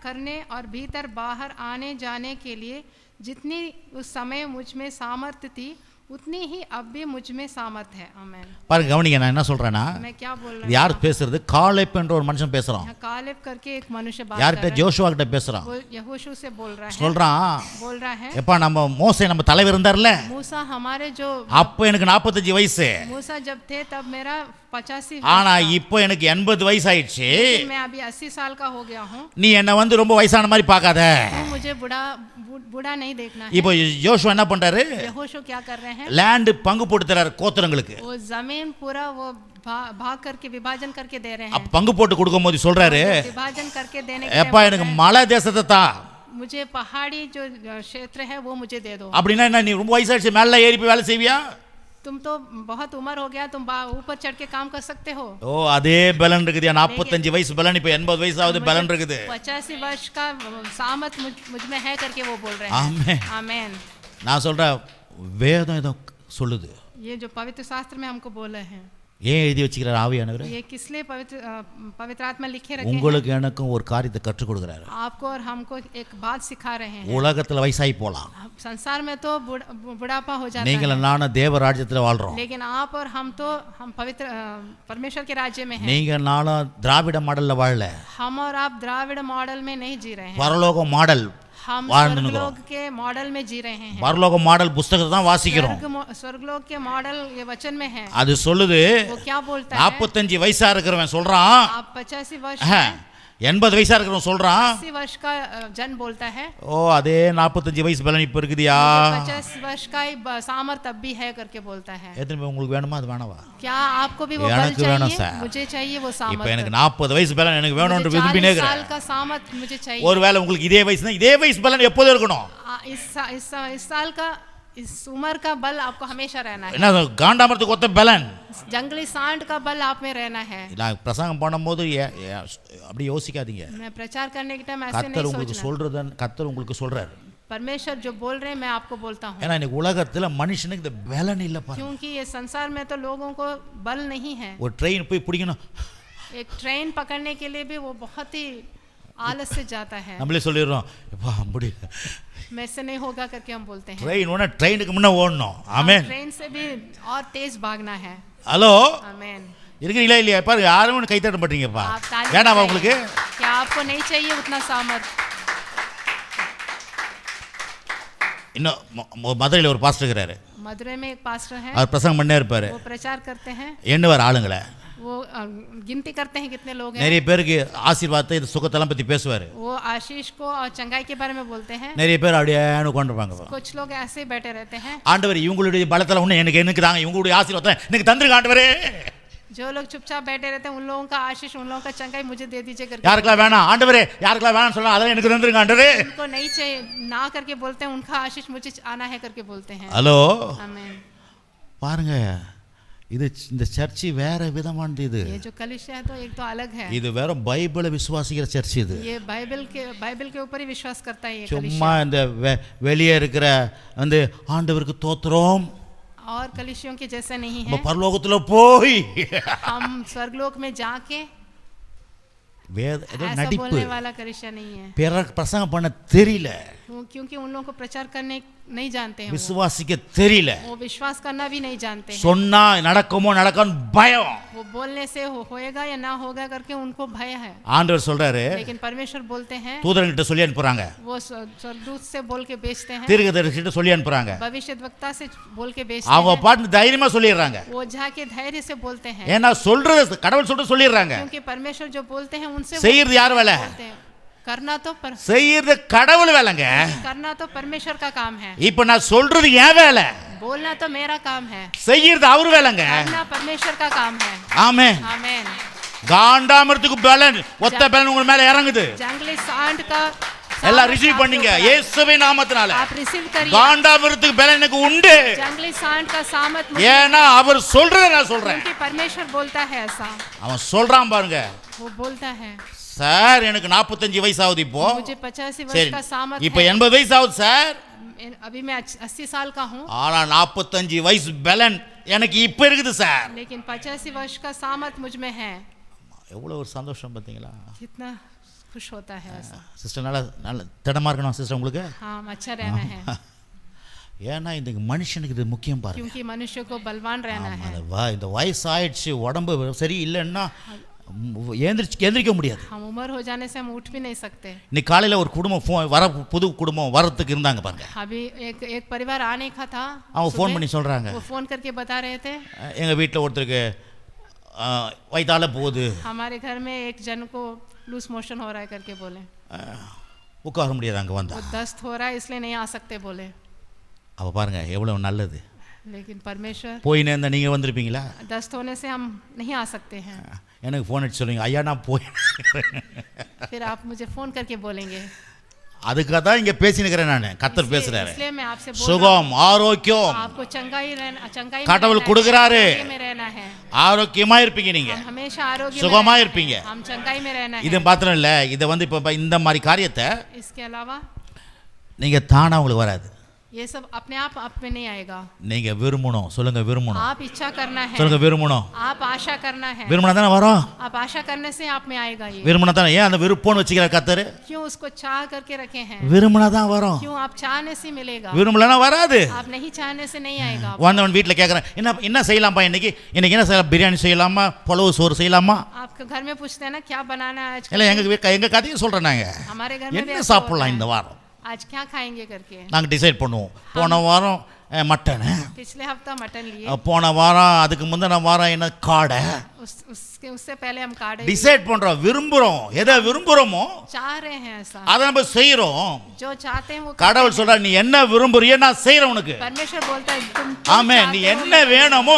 करने और भीतर बाहर आने जाने के लिए जितनी उस समय मुझ में सामर्थ्य थी, उतनी ही अब भी मुझ में सामर्थ है. आमेन. பாருங்க, கவனிங்க, நான் என்ன சொல்றேன்னா, मैं क्या बोल रहा हूं? யார் பேசுறது? காலேப் என்ற ஒரு மனுஷன் பேசுறான். कालेब करके एक मनुष्य बात யார்கிட்ட? ஜோஷுவா கிட்ட பேசுறான். वो यहोशू से बोल रहा है. எப்பா நம்ம மோசே நம்ம தலைவர் இருந்தார்ல, मूसा हमारे जो அப்ப எனக்கு 45 வயசு. मूसा जब थे तब मेरा 85 ஆனா இப்போ எனக்கு 80 வயசு ஆயிடுச்சு. मैं अभी 80 साल का हो गया हूं. நீ என்ன வந்து ரொம்ப வயசான மாதிரி பார்க்காத. मुझे बूढ़ा नहीं देखना है. இப்போ யோசுவா என்ன பண்றாரு? यहोशू क्या कर रहे हैं? லேண்ட் பங்கு போட்டு தராரு கோத்திரங்களுக்கு. वो जमीन पूरा वो भाग करके विभाजन करके दे रहे हैं. அப்ப பங்கு போட்டு கொடுக்கும்போது சொல்றாரு, विभाजन करके देने के எப்பா எனக்கு மலை தேசத்தை தா. मुझे पहाड़ी जो क्षेत्र है वो मुझे दे दो. அப்படினா என்ன, நீ ரொம்ப வயசாயிடுச்சு மேல ஏறி போய் வேலை செய்வியா? तुम तो बहुत उम्र हो गया, तुम ऊपर चढ़ के काम कर सकते हो. ஓ, அதே பலன் இருக்குது. 45 வயசு பலன் இப்போ 80 வயசாவது பலன் இருக்குது. 85 वर्ष का सामर्थ मुझ में है करके वो बोल रहे हैं. आमेन. आमेन. நான் சொல்றேன், வேதம் இத சொல்லுது. ये जो पवित्र शास्त्र में हमको बोले हैं, ஏன் எழுதி வச்சிருக்கார் ஆவியானவர்? ये किस लिए पवित्र आत्मा लिखे रखे हैं? உங்களுக்கு எனக்கும் ஒரு காரியத்தை கற்றுக் கொடுக்கிறாரு. आपको और हमको एक बात सिखा रहे हैं. உலகத்துல வயசாயி போலாம், संसार में तो बुढ़ापा हो जाता है. நீங்கள் நானும் தேவ ராஜ்யத்துல வாழ்றோம். लेकिन आप और हम पवित्र परमेश्वर के राज्य में हैं. நீங்கள் நானும் திராவிட மாடல்ல வாழல. हम और आप द्राविड़ मॉडल में नहीं जी रहे हैं. பரலோக மாடல் हम स्वर्गलोक के मॉडल में जी रहे हैं. பரலோக மாடல் புத்தகத்தை தான் வாசிக்கிறோம். स्वर्गलोक के मॉडल ये वचन में है. அது சொல்லுது, वो क्या बोलता है? 45 வயசா இருக்கிறவன் சொல்றான், आप 85 वर्ष 80 வயசா இருக்கிறவன் சொல்றான், 80 वर्ष का जन बोलता है, ஓ அதே 45 வயசு பலன் இப்ப இருக்குதியா, 50 वर्ष का सामर्थ अब भी है करके बोलता है. எத்தனை பேர் உங்களுக்கு வேணுமா? அது வேணவா? क्या आपको भी वो बल चाहिए? मुझे चाहिए वो सामर्थ. இப்போ எனக்கு 40 வயசு பலன் எனக்கு வேணும்னு விரும்பினே இருக்கேன். 40 साल का सामर्थ मुझे चाहिए. ஒருவேளை உங்களுக்கு இதே வயசுனா இதே வயசு பலன் எப்போதும் இருக்கணும். इस साल का, इस उम्र का बल आपको हमेशा रहना है. என்ன காண்டாமரத்துக்கு ஒத்த பலன், जंगली सांड का बल आप में रहना है. நான் பிரசங்கம் பண்ணும்போது அப்படி யோசிக்காதீங்க. मैं प्रचार करने के टाइम ऐसे नहीं सोचना. கர்த்தர் உங்களுக்கு சொல்றாரு. परमेश्वर जो बोल रहे हैं मैं आपको बोलता हूँ, ஏன்னா இன்னைக்கு உலகத்துல மனுஷனுக்கு இந்த பலன் இல்ல பாருங்க. क्योंकि ये संसार में तो लोगों को बल नहीं है। ஒரு ட்ரெயின் போய் பிடிக்கணும், एक ट्रेन पकड़ने के लिए भी वो बहुत ही आलस से जाता है। நம்மளே சொல்லிடுறோம், எப்பா முடியல, मेरे से नहीं होगा करके हम बोलते हैं। ட்ரெயின் ஓட ட்ரெயினுக்கு முன்ன ஓடணும். ஆமென். ट्रेन से भी और तेज भागना है। ஹலோ, आमेन। இருக்கீங்களா இல்லையா? பாருங்க, யாரும் கை தட்ட மாட்டீங்கப்பா. आप ताली வேணாமா बजाइए। உங்களுக்கு? क्या आपको नहीं चाहिए उतना सामर्थ? இன்னும் மதுரையில் ஒரு பாஸ்டர் இருக்கிறாரு, मदुरै में एक पास्टर है, அவர் பிரசங்கம் பண்ணே இருப்பாரு, वो प्रचार करते हैं, எண்ணுவார் ஆளுங்களை, वो गिनती करते हैं कितने लोग हैं, நிறைய பேருக்கு ஆசீர்வாதத்தை இந்த சுகத்தெல்லாம் பத்தி பேசுவாரு. वो आशीष को और चंगाई के बारे में बोलते हैं। நிறைய பேர் அப்படியே உட்காந்துருப்பாங்க. कुछ लोग ऐसे ही बैठे रहते हैं। ஆண்டவர் இவங்களுடைய பலத்துல ஒண்ணு எனக்கு தாங்க, இவங்களுடைய ஆசீர்வாதத்தை எனக்கு தந்துருங்க ஆண்டவரே. जो लोग चुपचाप बैठे रहते हैं उन लोगों का आशीष, उन लोगों का चंगाई मुझे दे दीजिए करके। யாருக்கெல்லாம் வேணாம் ஆண்டவரே, யாருக்கெல்லாம் வேணாம்னு சொன்னா அதெல்லாம் எனக்கு தந்துருங்க ஆண்டவரே. उनको नहीं चाहिए ना करके बोलते हैं, उनका आशीष मुझे आना है करके बोलते हैं। ஹலோ, आमीन। பாருங்க, இது இந்த சர்ச்சு வேற விதமானது. இது ये जो कलीसिया है तो एक तो अलग है। இது வேற பைபிளை விசுவாசிக்கிற சர்ச். இது ये बाइबल के ऊपर ही विश्वास करता है ये சும்மா कलीसिया। இந்த வெளியே இருக்கிற அந்த ஆண்டவருக்கு தோத்திரம், और कलीसियों के जैसे नहीं நம்ம है। பரலோகத்துல போய் हम स्वर्गलोक में जाके வேத ஏதோ ऐसा நடிப்பு, बोलने वाला कलीसिया नहीं है। பிறர் பிரசங்கம் பண்ண தெரியல, क्योंकि उन लोगों को प्रचार करने नहीं जानते हैं, விசுவாசிக்க தெரியல, वो विश्वास करना भी नहीं जानते हैं। சொன்னா நடக்குமோ நடக்கும் பயம். वो बोलने से होएगा या ना होगा करके उनको भय है। ஆண்டவர் சொல்றாரு, लेकिन परमेश्वर बोलते हैं, தூதர்கிட்ட சொல்லி அனுப்புறாங்க, वो स्वर्गदूत से बोल के भेजते हैं, தீர்க்கதரிசிகிட்ட சொல்லி அனுப்புறாங்க, भविष्यद्वक्ता से बोल के भेजते அவங்க हैं, பாட்டு தைரியமா சொல்லிடுறாங்க. वो जाके धैर्य से बोलते हैं। ஏன்னா சொல்றது கடவுள் சொல்லிட்டு சொல்லிடுறாங்க. क्योंकि परमेश्वर जो बोलते हैं उनसे செய்யறது யார் வேலை? बोलते हैं। करना तो செய்யறது கடவுள் வேலைங்க. करना तो परमेश्वर का काम है। இப்ப நான் சொல்றது ஏன் வேலை? बोलना तो मेरा काम है, செய்யறது அவர் வேலைங்க. करना परमेश्वर का काम है। ஆமென். आमीन। காண்டாமிரத்துக்கு பலன், ஒத்த பலன் உங்க மேல இறங்குது. जंगली सांड का எல்லாம் ரிசீவ் பண்ணீங்க இயேசுவின் நாமத்தினால. आप रिसीव करिए। காண்டாமிரத்துக்கு பலன் எனக்கு உண்டு. जंगली सांड का सामर्थ ஏன்னா அவர் சொல்றத நான் சொல்றேன். क्योंकि परमेश्वर बोलता है ऐसा। அவன் சொல்றான் பாருங்க, वो बोलता है, சார் எனக்கு 45 வயசு ஆகுது இப்போ. मुझे 85 சரி, वर्ष का सामर्थ இப்போ है। 80 வயசு ஆகுது சார். अभी मैं 80 साल का हूँ, ஆனா 45 வயசு பலன் எனக்கு இப்ப இருக்குது சார். लेकिन 85 वर्ष का सामर्थ मुझ में है। எவ்வளவு ஒரு சந்தோஷம் பாத்தீங்களா? कितना खुश होता है ऐसा। சிஸ்டர் நல்ல திடமா இருக்கணும் சிஸ்டர் உங்களுக்கு. हाँ, अच्छा रहना है, ஏன்னா இந்த மனுஷனுக்கு இது முக்கியம் பாருங்க. क्योंकि मनुष्य को बलवान रहना है। இந்த வயசு ஆயிடுச்சு, உடம்பு சரி இல்லைன்னா எந்திரிக்க முடியாது. हम उम्र हो जाने से हम उठ भी नहीं सकते। இன்னைக்கு காலையில ஒரு குடும்பம் புது குடும்பம் வரத்துக்கு இருந்தாங்க பாருங்க. अभी एक परिवार आने का था, அவங்க ஃபோன் பண்ணி சொல்றாங்க, वो फोन करके बता रहे थे, எங்க வீட்ல ஒருத்தருக்கு வயித்தால போகுது, हमारे घर में एक जन को लूज मोशन हो रहा है करके बोले, உட்கார முடியாது அங்க வந்தா, वो दस्त हो रहा है इसलिए नहीं आ सकते बोले। அப்ப பாருங்க எவ்வளவு நல்லது. लेकिन परमेश्वर, போயினே இருந்தா நீங்க வந்திருப்பீங்களா? दस्त होने से हम नहीं आ सकते हैं। எனக்கு ஃபோன் அடிச்சு சொல்லுங்க, ஐயா நான் போய் फिर आप मुझे फोन करके बोलेंगे। அதுக்காக தான் இங்க பேசினுக்கிறேன் நான். கர்த்தர் பேசுறாரு, इसलिए मैं आपसे बोल रहा சுகம் ஆரோக்கியம் हूं, आपको चंगाई கடவுள் கொடுக்கறாரு. में रहना है, ஆரோக்கியமா இருப்பீங்க, நீங்க हम हमेशा आरोग्य में சுகமா रहना है, இருப்பீங்க. हम चंगाई में रहना है। இது மாத்திரம் இல்ல, இத இப்ப இந்த மாதிரி காரியத்தை इसके अलावा நீங்க தானா உங்களுக்கு வராது. ये सब अपने आप में नहीं आएगा। நீங்க விரும்பணும், சொல்லுங்க விரும்பணும், आप इच्छा करना है, சொல்லுங்க விரும்பணும், आप आशा करना है, விரும்பினா தானே வரும். आप आशा करने से आप में आएगा ये। விரும்பினா தானே, ஏன் அந்த விருப்பம்னு வச்சுக்கிறார் கர்த்தர்? क्यों उसको चाह करके रखे हैं? விரும்பினா தான் வரும், क्यों आप चाहने से मिलेगा, விரும்பலனா வராது. आप नहीं चाहने से नहीं आएगा। வந்தவன் வீட்டில் கேட்குறேன், என்ன செய்யலாம்ப்பா இன்னைக்கு என்ன செய்யலாம், பிரியாணி செய்யலாமா, புலவு சோறு செய்யலாமா? आपके घर में पूछते हैं ना क्या बनाना है आज, இல்லை எங்க கதையை சொல்கிறேன் நாங்கள், हमारे घर में भी என்ன ऐसा சாப்பிடலாம் होता இந்த है, வாரம் आज क्या खाएंगे करके। நாங்கள் டிசைட் பண்ணுவோம். போன வாரம் மட்டன், पिछले हफ्ता मटन लिए, போன வாரம் அதுக்கு முந்தின வாரம் என்ன காடை, उससे पहले हम काढ़े டிசைட் பண்றோம், விரும்புறோம், எதை விரும்புறோமோ चाह रहे हैं ऐसा, அதை நம்ம செய்யறோம். जो चाहते हैं वो கடவுள் சொல்ற, நீ என்ன விரும்புறியோ நான் செய்யறேன் உனக்கு. परमेश्वर बोलता है तुम ஆமே, நீ என்ன வேணுமோ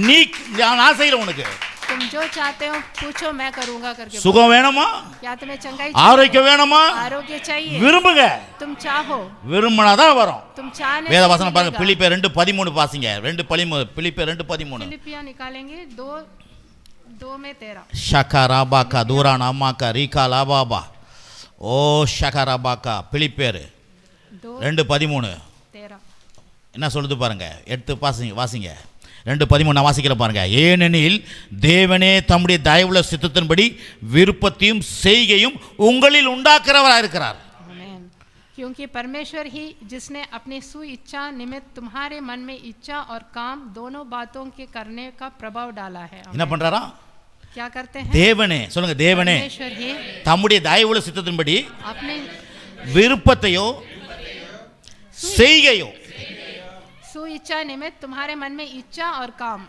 நீ நான் செய்யறேன் உனக்கு. तुम जो चाहते हो पूछो मैं करूंगा करके। சுகம் வேணுமா, क्या तुम्हें चंगाई ஆரோக்கியம் வேணுமா, आरोग्य चाहिए, விரும்புங்க, तुम चाहो, விரும்பினாதான் வரும். तुम चाहने வேத வசனம் பாருங்க, பிலிப்பியர் 2:13 வாசிங்க. பிலிப்பியர் 2:13. फिलिपियां निकालेंगे 2 में 13। ஷகராபாக்கா தூரானாமாக்கா ரீகா லாபாபா ஓ ஷகராபாக்கா. பிலிப்பியர் दो 2:13 13 என்ன சொல்லுது பாருங்க, எடுத்து வாசிங்க 2:13 நான் வாசிக்கிறேன் பாருங்க. ஏனெனில் தேவனே தம்முடைய தயவுள்ள சித்தத்தின்படி விருப்பத்தையும் செய்கையும் உங்களில் உண்டாக்குறவராக இருக்கிறார். क्योंकि परमेश्वर ही जिसने अपनी सुइच्छा निमित्त तुम्हारे मन में इच्छा और काम दोनों बातों के करने का प्रभाव डाला है. என்ன பண்றாரா? क्या करते हैं? தேவனே சொல்லுங்க, தேவனே परमेश्वर ही தம்முடைய தயவுள்ள சித்தத்தின்படி अपने விருப்பத்தையோ செய்கையோ सुइच्छा निमित्त तुम्हारे मन में इच्छा और काम.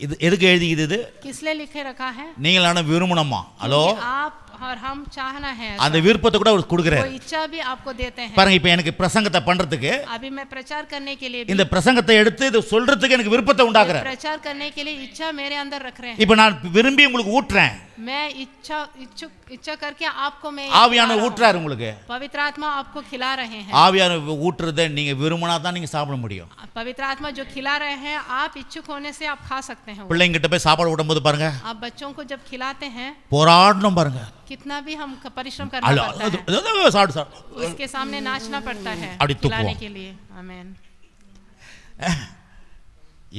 இது எதுக்கு எழுதிக்குது? இது किसलिए लिखे रखा है? நீங்களான விரும்பணுமா? ஹலோ, आप और हम चाहना है. அந்த விருப்பத்தை கூட அவர் கொடுக்குறாரு. वो इच्छा भी आपको देते हैं. பாருங்க, இப்போ எனக்கு பிரசங்கத்தை பண்றதுக்கு, अभी मैं प्रचार करने के लिए இந்த பிரசங்கத்தை எடுத்து இது சொல்றதுக்கு எனக்கு விருப்பத்தை உண்டாக்குறாரு. प्रचार करने के लिए इच्छा मेरे अंदर रख रहे हैं. இப்போ நான் விரும்பி உங்களுக்கு ஊட்றேன். मैं इच्छा करके आपको मैं ஆவியானவர் ஊட்றாரு உங்களுக்கு. पवित्र आत्मा आपको खिला रहे हैं. ஆவியானவர் ஊட்றதை நீங்க விரும்பினா தான் நீங்க சாப்பிட முடியும். पवित्र आत्मा जो खिला रहे हैं, आप इच्छुक होने से आप खा सकते हैं. பிள்ளைங்கிட்ட போய் சாப்பாடு ஊட்டும்போது பாருங்க, आप बच्चों को जब खिलाते हैं போராடணும் பாருங்க. कितना भी हम परिश्रम करना पड़ता है. சாப்பிடு उसके सामने नाचना पड़ता है அப்படி खिलाने தூக்குவோம். के लिए. आमीन.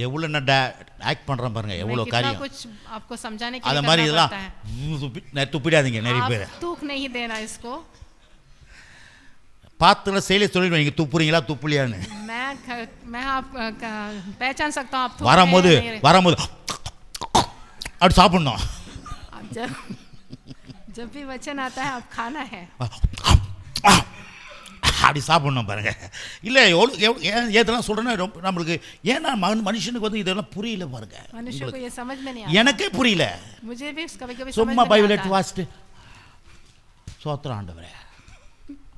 எவ்வளவு நான் ஆக்ட் பண்றேன் பாருங்க, எவ்வளவு कितना காரியம். कुछ आपको समझाने के அத लिए மாதிரி करना இதெல்லாம் पड़ता है. துப்பிடாதீங்க நிறைய பேர். आप तूक नहीं देना इसको. பாத்துல செயலை சொல்லிடுவேன், நீங்க துப்புறீங்களா துப்புலியான்னு. मैं आप पहचान सकता हूँ आप थूक வரும்போது रहे हैं या नहीं. வரும்போது அப்படி சாப்பிடணும். जब भी वचन आता है आप खाना है. அப்படி சாப்பிடணும் பாருங்க. இல்லை ஏதெல்லாம் சொல்றேன்னா நம்மளுக்கு ஏன்னா மனுஷனுக்கு வந்து இதெல்லாம் புரியல பாருங்க. मनुष्य को ये समझ में नहीं आता. எனக்கே புரியல. मुझे भी कभी-कभी समझ சும்மா में பைபிள் नहीं எடுத்து आता. வாசிட்டு சோத்திரம் ஆண்டவரே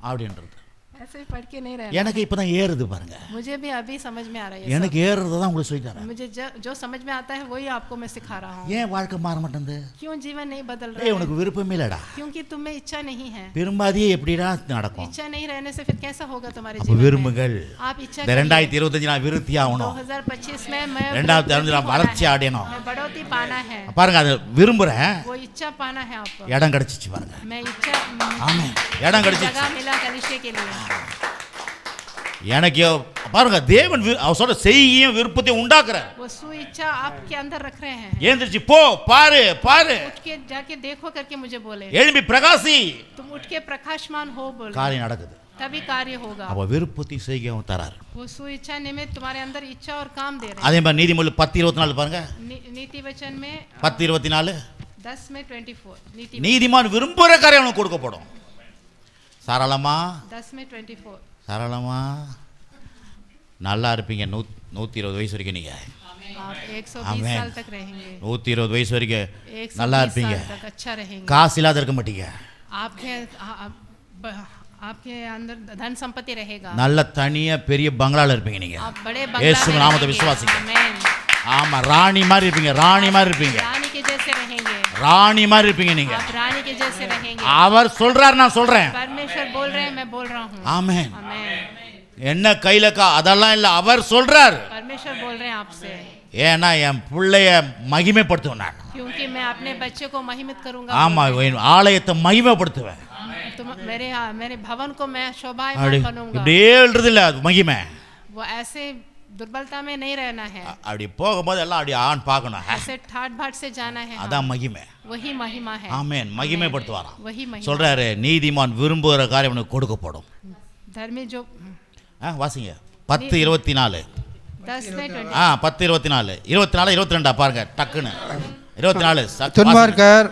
அப்படின்றது ऐसे ही पढ़ के नहीं रहना. எனக்கு இப்பதான் ஏறுது பாருங்க. मुझे भी अभी समझ में आ रहा है. எனக்கு ஏறுறத தான் உங்களுக்கு சொல்லி தரேன். मुझे जो समझ में आता है वही आपको मैं सिखा रहा हूँ. ஏன் வாழ்க்கை மாற மாட்டேங்குது? क्यों जीवन नहीं बदल रहा ஏய் है? உனக்கு விருப்பமே இல்லடா. क्योंकि तुम में इच्छा नहीं है. விரும்பாதே எப்படிடா நடக்கும்? इच्छा नहीं रहने से फिर कैसा होगा तुम्हारे அப்ப जीवन में? விரும்புங்கள். आप इच्छा இந்த 2025 நான் விருத்தி ஆகணும். 2025 में मैं 2025 நான் வளர்ச்சி அடையணும். मैं बढ़ोतरी पाना है. பாருங்க, அது விரும்புறேன். वो इच्छा पाना है आपको. இடம் கிடைச்சிச்சு பாருங்க. मैं इच्छा ஆமென். இடம் கிடைச்சிச்சு. जगह मिला कलिशे के लिए. எனக்கு பாருங்க, தேவன் அவர் சொல்ற செய்யும் விருப்பத்தை உண்டாக்குறார். वो सुइच्छा आपके अंदर रख रहे हैं. ஏந்திரிச்சு போ, பாரு பாரு, उठ के जाके देखो करके मुझे बोले. எழும்பி பிரகாசி. तुम उठ के प्रकाशमान हो बोले. காரியம் நடக்குது. तभी कार्य होगा. அப்ப விருப்பத்தை செய்யவும் தரார். वो सुइच्छा निमित्त तुम्हारे अंदर इच्छा और काम दे रहे அதே மாதிரி நீதிமொழி 10:24 பாருங்க. नीति वचन में 10:24 10 में 24 நீதிமான் விரும்புகிற காரியம் அவனுக்கு கொடுக்கப்படும். சரளமா 10 में 24 சரளமா நல்லா இருப்பீங்க. 120 வயசு வரைக்கும் நீங்க आप 120 साल तक रहेंगे. 120 வயசு வரைக்கும் 120 நல்லா இருப்பீங்க. साल तक अच्छा रहेंगे. காசு இல்லாத இருக்க மாட்டீங்க. आपके अंदर धन संपत्ति रहेगा. நல்ல தனியா பெரிய பங்களால இருப்பீங்க நீங்க. आप बड़े बंगला இயேசு में நாமத்தை रहेंगे. விசுவாசிங்க. आमीन. ஆமா, ராணி மாதிரி இருப்பீங்க. ராணி மாதிரி இருப்பீங்க. रानी के जैसे रहेंगे. ராணி மாதிரி இருப்பீங்க நீங்க. आप रानी के जैसे रहेंगे. அவர் சொல்றார், நான் சொல்றேன். परमेश्वर बोल रहे हैं, मैं बोल रहा हूँ. ஆமென். आमीन. என்ன கையிலக்கா அதெல்லாம் இல்ல, அவர் சொல்றார். परमेश्वर बोल रहे हैं आपसे. ஏன்னா என் பிள்ளைய மகிமைப்படுத்துவேன் நான். क्योंकि मैं अपने बच्चे को महिमित करूंगा. ஆமா, என் ஆலயத்தை மகிமைப்படுத்துவேன். मेरे भवन को मैं शोभायमान அப்படி बनूंगा. இப்படின்றது இல்ல, அது மகிமை. वो ऐसे दुर्बलता में नहीं रहना है. அப்படி போகும்போது எல்லாம் அப்படி ஆன் பார்க்கணும். ऐसे ठाट बाट से जाना है. அதான் மகிமை. वही महिमा है. ஆமென். மகிமைப்படுத்துவாராம். वही महिमा. சொல்றாரு, நீதிமான் விரும்புகிற காரியம் அவனுக்கு கொடுக்கப்படும். धर्मी जो வாசிங்க 10:24 10 में 20 10:24 24 22 பாருங்க டக்குன்னு 24 துன்மார்க்கர்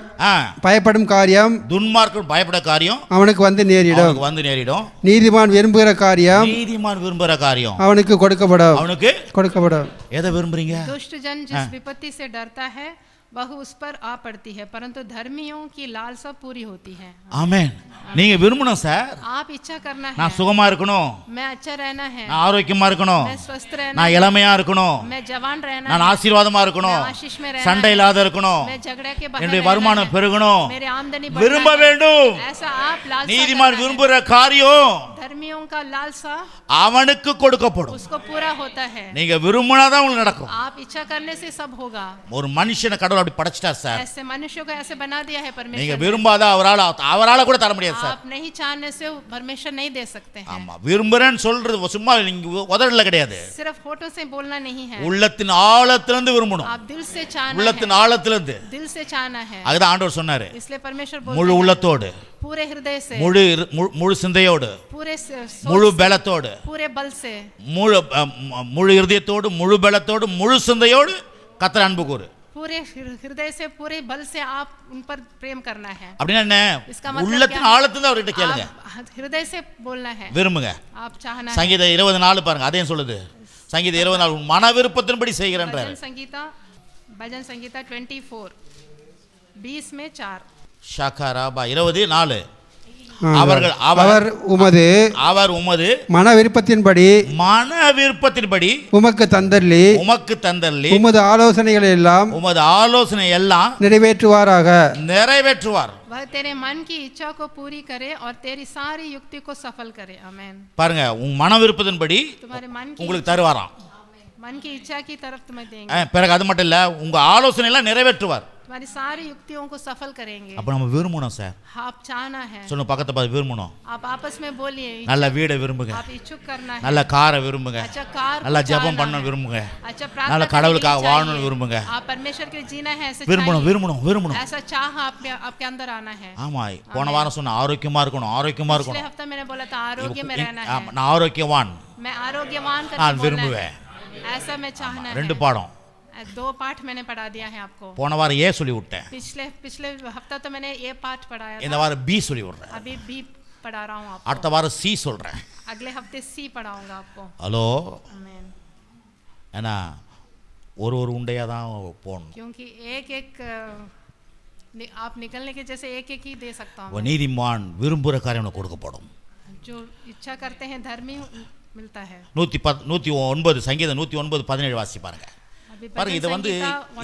பயப்படும் காரியம், துன்மார்க்கர் பயப்பட காரியம் அவனுக்கு வந்து நேரிடும். நீதிமான் விரும்புகிற காரியம், நீதிமான் விரும்புகிற காரியம் அவனுக்கு கொடுக்கப்படும். அவனுக்கு கொடுக்கப்படும். எதை விரும்புறீங்க? दुष्ट जन जिस विपत्ति से डरता है वह उस पर आ पड़ती है, परंतु धर्मियों की लालसा पूरी होती है. ஆமென். நீங்க விரும்பணும் சார். आप इच्छा करना है. நான் சுகமா இருக்கணும். मैं अच्छा रहना है. நான் ஆரோக்கியமா இருக்கணும். मैं स्वस्थ रहना. நான் இளமையா இருக்கணும். मैं जवान रहना. நான் ஆசீர்வாதமா இருக்கணும். मैं आशीष में रहना. சண்டை இல்லாத இருக்கணும். मैं झगड़े के बाहर. என்னுடைய வருமானம் பெருகணும். मेरी आमदनी बढ़ना. விரும்ப வேண்டும். ऐसा आप लालसा. நீதிமான் விரும்புகிற காரியம் धर्मियों का लालसा அவனுக்கு கொடுக்கப்படும். उसको पूरा होता है. நீங்க விரும்பினாதான் உங்களுக்கு நடக்கும். आप इच्छा करने से सब होगा. ஒரு மனுஷனை கடவுள் கடவுள் அப்படி படைச்சிட்டார் சார். ऐसे मनुष्य को ऐसे बना दिया है நீங்க परमेश्वर। விரும்பாத அவரால கூட தர முடியாது சார். आप नहीं चाहने से परमेश्वर नहीं दे सकते हैं। ஆமா, விரும்புறேன்னு சொல்றது சும்மா நீங்க உதடல கிடையாது. सिर्फ होठों से बोलना नहीं है, உள்ளத்தின் ஆழத்திலிருந்து விரும்பணும். आप दिल से चाहना है, உள்ளத்தின் ஆழத்திலிருந்து. दिल से चाहना है। அதுதான் ஆண்டவர் சொன்னாரு, इसलिए परमेश्वर முழு बोलते हैं உள்ளத்தோடு, पूरे हृदय से, முழு சிந்தையோடு, पूरे सोच முழு से, பலத்தோடு, पूरे बल से, முழு இருதயத்தோடு, முழு பலத்தோடு, முழு சிந்தையோடு கர்த்தரை அன்பு கூறு. पूरे हृदय से, पूरे बल से आप उन पर प्रेम करना है। அப்படின்னா என்ன? इसका मतलब உள்ளத்தின் क्या है? ஆழத்திலிருந்து அவர்கிட்ட கேளுங்க, आप हृदय से बोलना है, விரும்புங்க. आप चाहना है। சங்கீதம் 24 பாருங்க, அதையும் சொல்லுது. சங்கீதம் 24 மன விருப்பத்தின்படி செய்கிறேன்றாரு. भजन संगीता 24 20 में 4 ஷகராபா 24. அவர் உமது மன விருப்பத்தின்படி உமக்கு தந்தள்ளி உமது ஆலோசனைகளை எல்லாம் நிறைவேற்றுவாராக. वह तेरे मन की इच्छा को पूरी करे और तेरी सारी युक्ति को सफल करे। आमीन। பாருங்க, உங்க மன விருப்பத்தின்படி तुम्हारे मन की உங்களுக்கு தருவாராம். मन की इच्छा की तरफ तुम्हें देंगे। பிறகு அது மட்டும் இல்ல, உங்க ஆலோசனை எல்லாம் நிறைவேற்றுவார். तुम्हारी सारी युक्तियों को सफल करेंगे। அப்ப நம்ம விரும்பணும் சார். आप चाहना है, சொன்ன பக்கத்தை பார்த்து விரும்பணும். आप आपस में बोलिए, நல்ல வீட விரும்புங்க, आप इच्छुक करना है, நல்ல காரை விரும்புங்க, अच्छा कार, நல்ல ஜெபம் பண்ணணும் விரும்புங்க, अच्छा நல்ல प्रार्थना கடவுளுக்காக வாழணும் விரும்புங்க. आप परमेश्वर के लिए जीना है, ऐसे விரும்பணும். ऐसा चाह आपके अंदर आना है। ஆமா, போன வாரம் சொன்ன ஆரோக்கியமா இருக்கணும். पिछले हफ्ते मैंने बोला था आरोग्य में रहना है। நான் ஆரோக்கியவான், मैं आरोग्यवान நான் करके बोलना விரும்புவேன். है, ऐसा मैं चाहना है। 2 பாடம் 2 पाठ मैंने पढ़ा दिया है आपको। போன வாரம் ஏ சொல்லி விட்டேன், पिछले हफ्ता तो मैंने ये पाठ पढ़ाया இந்த था, வாரம் பி சொல்லி விடுறேன், अभी बी पढ़ा रहा हूँ आपको, அடுத்த வாரம் சி சொல்றேன். अगले हफ्ते सी पढ़ाऊंगा आपको। ஹலோ, आमीन। ஏன்னா ஒரு உண்டையா தான் போகணும். क्योंकि एक आप निकलने के जैसे एक ही दे सकता हूँ। நீதிமான் விரும்புகிற காரியம் உனக்கு கொடுக்கப்படும். जो इच्छा करते हैं धर्मी मिलता है। 109 சங்கீதம் 109:17 வாசி பாருங்க. பாருங்க, இது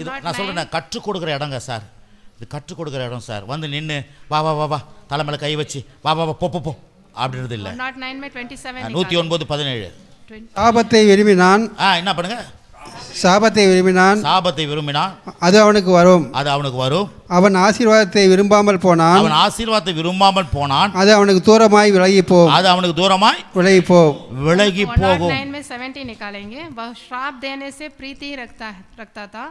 இது நான் சொல்றேன், கற்றுக் கொடுக்குற இடங்க சார். இது கற்றுக் கொடுக்குற இடம் சார். வந்து நின்று வா தலைமையில கை வச்சு வா போ அப்படின்றது இல்லை. 109:17 சாபத்தை விரும்பினான், என்ன பண்ணுங்க? சாபத்தை விரும்பினான் அது அவனுக்கு வரும். அவன் ஆசீர்வாதத்தை விரும்பாமல் போனான் அது அவனுக்கு தூரமாய் விலகி போகும். 9 में 70 निकालेंगे। वह श्राप देने से प्रीति रखता था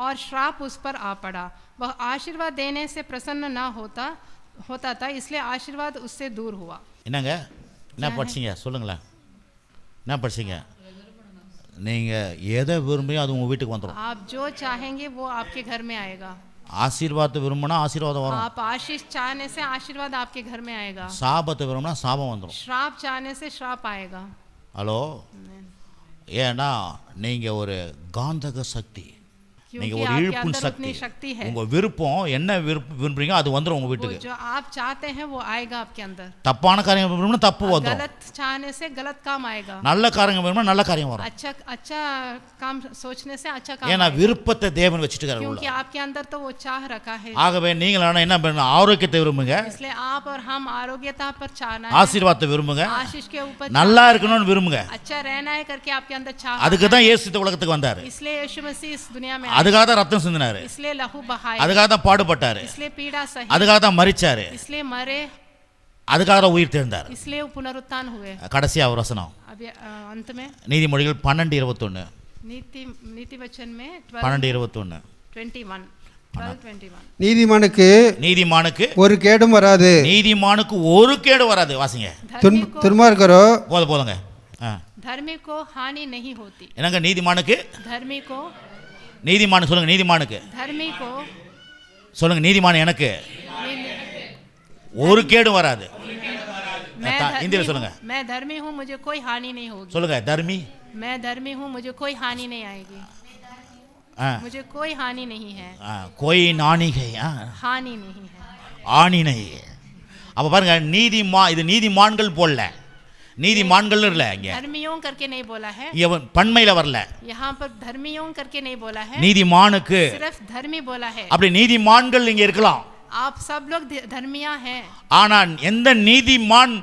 और श्राप उस पर आ पड़ा। वह आशीर्वाद देने से प्रसन्न न होता था, इसलिए आशीर्वाद उससे दूर हुआ। என்னங்க என்ன படிச்சீங்க சொல்லுங்களேன்? என்ன படிச்சீங்க? நீங்க எதை விரும்பியோ அது உங்க வீட்டுக்கு வந்துரும். आप जो चाहेंगे वो आपके घर में आएगा। ஆசீர்வாதத்தை விரும்பினா ஆசீர்வாதம் வரும். आप आशीष चाहने से आशीर्वाद आपके घर में आएगा। சாபத்தை விரும்பினா சாபம் வந்துரும். श्राप चाहने से श्राप आएगा। ஹலோ, ஏன்னா நீங்க ஒரு காந்தக சக்தி, நீங்க ஒரு இழுப்பு சக்தி. உங்க விருப்பம் என்ன விரும்புறீங்க அது வந்துரும் உங்க வீட்டுக்கு. जो आप चाहते हैं वो आएगा आपके अंदर। தப்பான காரியம் விரும்பினா தப்பு வந்துரும். गलत चाहने से गलत काम आएगा। நல்ல காரியம் விரும்பினா நல்ல காரியம் வரும். अच्छा काम सोचने से अच्छा काम। ஏன்னா விருப்பத்தை தேவன் வச்சிட்டாரு உள்ள. क्योंकि आपके अंदर तो वो चाह रखा है। ஆகவே நீங்களான என்ன பண்ணணும்? ஆரோக்கியத்தை விரும்புங்க, इसलिए आप और हम आरोग्यता पर चाहना है। ஆசீர்வாதத்தை விரும்புங்க, आशीष के ऊपर நல்லா இருக்கணும்னு விரும்புங்க। अच्छा रहना है करके आपके अंदर चाह। அதுக்கு தான் இயேசு இந்த உலகத்துக்கு வந்தாரு। इसलिए यीशु मसीह इस दुनिया में அதுக்காக தான் ரத்தம் சிந்தினாரு, इसलिए लहू बहाया, அதுக்காக தான் பாடுபட்டாரு, इसलिए पीड़ा सही, அதுக்காக தான் மரிச்சாரு, इसलिए मरे, அதுக்காக தான் உயிர் தெழுந்தார், इसलिए पुनरुत्थान हुए। கடைசியா ஒரு வசனம் अभी अंत में நீதிமொழிகள் 12:21 नीति वचन में 12:21 நீதிமானுக்கு ஒரு கேடும் வராது. நீதிமானுக்கு ஒரு கேடு வராது. வாசிங்க. துன்மார்க்கரோ போதுங்க. धर्मी को हानि नहीं होती। என்னங்க நீதிமானுக்கு? धर्मी को, நீதிமான் சொல்லுங்க. நீதிமானுக்கு धर्मी को சொல்லுங்க. நீதிமான் எனக்கு ஒரு கேடு வராது. हिंदी சொல்லுங்க. मैं धर्मी हूँ, मुझे कोई हानि नहीं होगी। சொல்லுங்க. धर्मी, मैं धर्मी हूँ, मुझे कोई हानि नहीं आएगी। मुझे कोई हानि नहीं है। कोई नानी है, हानि नहीं है, ஆணி नहीं है. அப்ப பாருங்க, இது நீதிமான்கள் போடல, நீதிமான்கள் இல்ல, இங்க धर्मियों करके नहीं बोला है, இங்க பன்மையில வரல, यहाँ पर धर्मियों करके नहीं बोला है, நீதிமானுக்கு सिर्फ धर्मी बोला है। அப்படி நீதிமான்கள் இங்க இருக்கலாம், आप सब लोग धर्मिया हैं, ஆனா எந்த நீதிமான்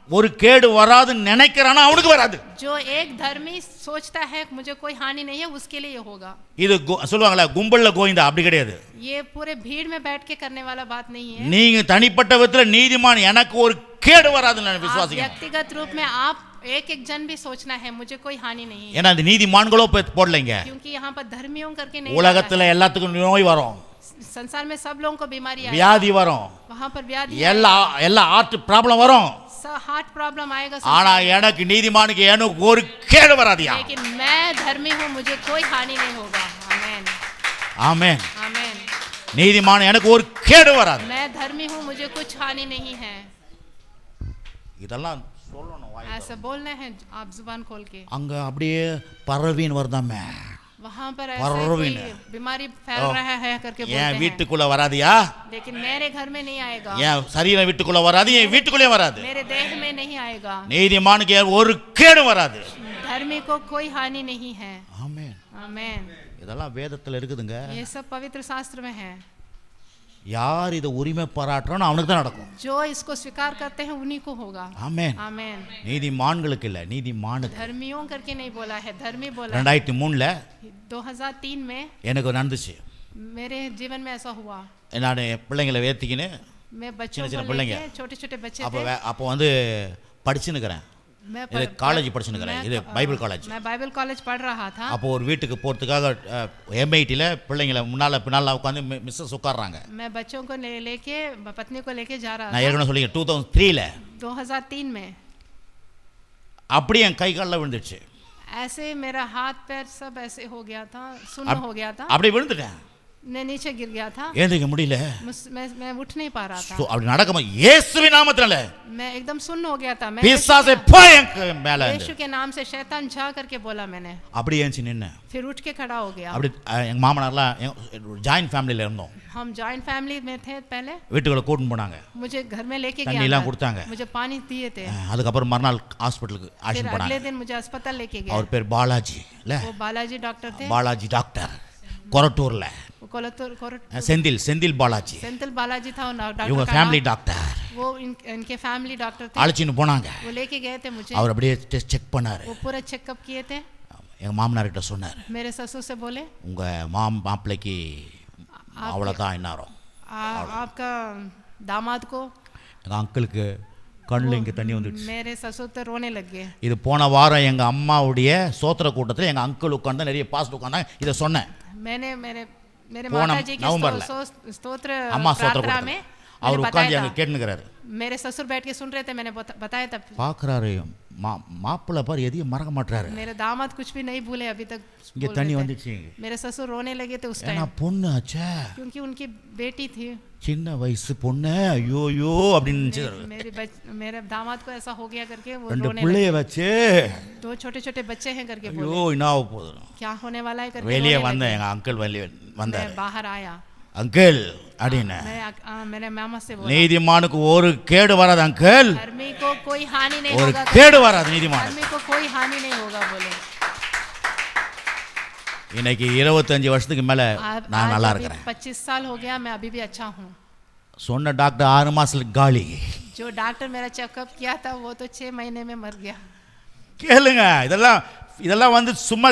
ஒரு கேடு வராதுன்னு நினைக்கிறானா அவனுக்கு வராது. जो एक धर्मी सोचता है मुझे कोई हानि नहीं है, उसके लिए ये होगा. இது சொல்லுவாங்களே கும்பல்ல கோவிந்தா, அப்படி கிடையாது. ये पूरे भीड़ में बैठ के करने वाला बात नहीं है. நீங்க தனிப்பட்ட விதத்துல நீதிமான், எனக்கு ஒரு கேடு வராதுன்னு விசுவாசிங்க. व्यक्तिगत रूप में आप एक एक जन भी सोचना है मुझे कोई हानि नहीं है. ஏன்னா அந்த நீதிமான்களோ போடலைங்க. क्योंकि यहाँ पर धर्मियों करके नहीं. உலகத்துல எல்லாத்துக்கும் நோய் வரும், संसार में सब लोगों को बीमारी आएगी, வியாதி வரும், वहाँ पर व्याधि, எல்லா ஹார்ட் ப்ராப்ளம் வரும். हार्ट प्रॉब्लम आएगा. ஆனா எனக்கு நீதிமானுக்கு எனக்கு ஒரு கேடு வராதியா. लेकिन मैं धर्मी हूँ, मुझे कोई हानि नहीं होगा. आमेन ஆமென். आमेन. நீதிமான் எனக்கு ஒரு கேடு வராது. मैं धर्मी हूँ, मुझे कुछ हानि नहीं है. இதெல்லாம் சொல்லணும் வாய். ऐसा बोलना है आप जुबान खोल के. அங்க அப்படியே பரவின் வருதாமே, वहाँ पर ऐसे कोई बीमारी फैल रहा है करके बोलते हैं. ஏன் வீட்டுக்குள்ள வராதியா? लेकिन मेरे घर में नहीं आएगा. ஏன் சரீரம் வீட்டுக்குள்ள வராது, என் வீட்டுக்குள்ளே வராது. मेरे देह में नहीं आएगा. நீதிமானுக்கு ஒரு கேடு வராது. धर्मी को कोई हानि नहीं है. ஆமென் आमेन. இதெல்லாம் வேதத்துல இருக்குதுங்க. ये सब पवित्र शास्त्र में है. யார் இதை உரிமை பாராட்டுறானோ அவனுக்கு தான் நடக்கும். जो इसको स्वीकार करते हैं उन्हीं को होगा. ஆமென். आमेन. நீதிமான்களுக்கு இல்ல, நீதிமானுக்கு. धर्मियों करके नहीं बोला है, धर्मी बोला. 2003ல 2003 में எனக்கு நடந்துச்சு. मेरे जीवन में ऐसा हुआ. நான் பிள்ளைங்களை வேத்திக்கின்னு मैं बच्चों சின்ன को பிள்ளைங்க. लेके, छोटे छोटे बच्चे அப்போ थे. அப்போ வந்து படிச்சுன்னுக்கிறேன். இது காலேஜ் படிச்சுன்னுக்கிறேன், இது பைபிள் காலேஜ். मैं बाइबल कॉलेज पढ़ रहा था. அப்போ ஒரு வீட்டுக்கு போகிறதுக்காக MITல பிள்ளைங்களை முன்னால பின்னால உட்காந்து மிஸ்ஸஸ் உட்கார்றாங்க. मैं बच्चों को लेके, पत्नी को लेके जा रहा நான் था. ஏற்கனவே சொல்லிக்கிறேன், 2003ல 2003 में அப்படியே என் கை காலில் விழுந்துச்சு. ऐसे मेरा हाथ पैर सब ऐसे हो गया था, सुन्न हो गया था. அப்படியே விழுந்துட்டேன். मैं नीचे गिर गया था. ஏந்திரிக்க முடியல. मैं उठ नहीं पा रहा था. அப்படி நடக்கும்போது இயேசுவின் நாமத்தினால मैं एकदम सुन्न हो गया था. मैं பிசாசே போய் என் மேல. यीशु के नाम से शैतान जा करके बोला मैंने. அப்படியே ஏஞ்சி நின்னு फिर उठ के खड़ा हो गया. அப்படி எங்க மாமனார்லாம் ஜாயின்ட் ஃபேமிலில இருந்தோம். हम जॉइंट फैमिली में थे पहले. வீட்டுக்குள்ள கூட்டிட்டு போனாங்க. मुझे घर में लेके गया. தண்ணி எல்லாம் கொடுத்தாங்க. मुझे पानी दिए थे. அதுக்கப்புறம் மறுநாள் ஹாஸ்பிடலுக்கு ஆஷன் फिर போனாங்க. अगले दिन मुझे अस्पताल लेके गए. அவர் பேர் பாலாஜி இல்ல? वो बालाजी डॉक्टर थे. பாலாஜி டாக்டர் கொரட்டூர்ல. செந்தில் பாலாஜி. सेंथिल बालाजी था डॉक्टर. இவங்க ஃபேமிலி டாக்டர். वो इनके फैमिली डॉक्टर थे. அழைச்சிட்டு போனாங்க. वो लेके गए थे मुझे. அவர் அப்படியே டெஸ்ட் செக் பண்ணாரு. वो पूरा चेकअप किए थे. எங்க மாமனார் கிட்ட சொன்னார், मेरे ससुर से बोले உங்க மாப்பிள்ளைக்கு அவ்வளவுதான் என்னாரும். आपका दामाद को, எங்க அங்கிளுக்கு கண்ணில் இங்கே தண்ணி வந்துடுச்சு. मेरे ससुर तो रोने लग गए. இது போன வாரம் எங்க அம்மாவுடைய சோத்திர கூட்டத்தில் எங்க அங்கிள் உட்கார்ந்து நிறைய பாஸ்ட் உட்கார்ந்தாங்க. இதை சொன்னேன். मैंने मेरे माताजी के स्तोत्र அம்மா சோத்திர प्रार्थना में கூட்டத்தில் அவர் உட்கார்ந்து அங்கே கேட்டுக்கிறாரு. मेरे ससुर बैठ के सुन रहे थे. मैंने बताया था. பார்க்குறாரு, மாப்பிள்ளை பாரு எதையும் மறக்க மாட்டாரு. मेरे दामाद कुछ भी नहीं भूले अभी तक. இங்கே தண்ணி வந்துச்சு. मेरे ससुर रोने लगे थे उस टाइम. ஏன்னா பொண்ணு ஆச்சே, क्योंकि उनकी बेटी थी. சின்ன வயசு பொண்ணு, ஐயோ ஐயோ அப்படின்னு. मेरे दामाद को ऐसा हो गया करके वो ரெண்டு रोने பிள்ளைய लगे. வச்சு दो छोटे छोटे बच्चे हैं करके ஐயோ बोले என்ன போதும். क्या होने वाला है करके வெளியே रोने வந்தேன். लगे. எங்க அங்கிள் வெளியே வந்தார். मैं बाहर आया. அங்கிள் அப்படின்னு. मेरे मामा से बोला நீதிமானுக்கு ஒரு கேடு வராது அங்கிள். धर्मी को कोई हानि नहीं ஒரு होगा. கேடு வராது நீதிமான். धर्मी को कोई हानि नहीं होगा बोले. இன்னைக்கு 25 வருஷத்துக்கு மேல நான் நல்லா आज இருக்கிறேன். 25 साल हो गया, मैं अभी भी अच्छा हूँ. சொன்ன டாக்டர் 6 மாசத்துல காலி. जो डॉक्टर मेरा चेकअप किया था वो तो 6 महीने में मर गया. கேளுங்க, இதெல்லாம் வந்து சும்மா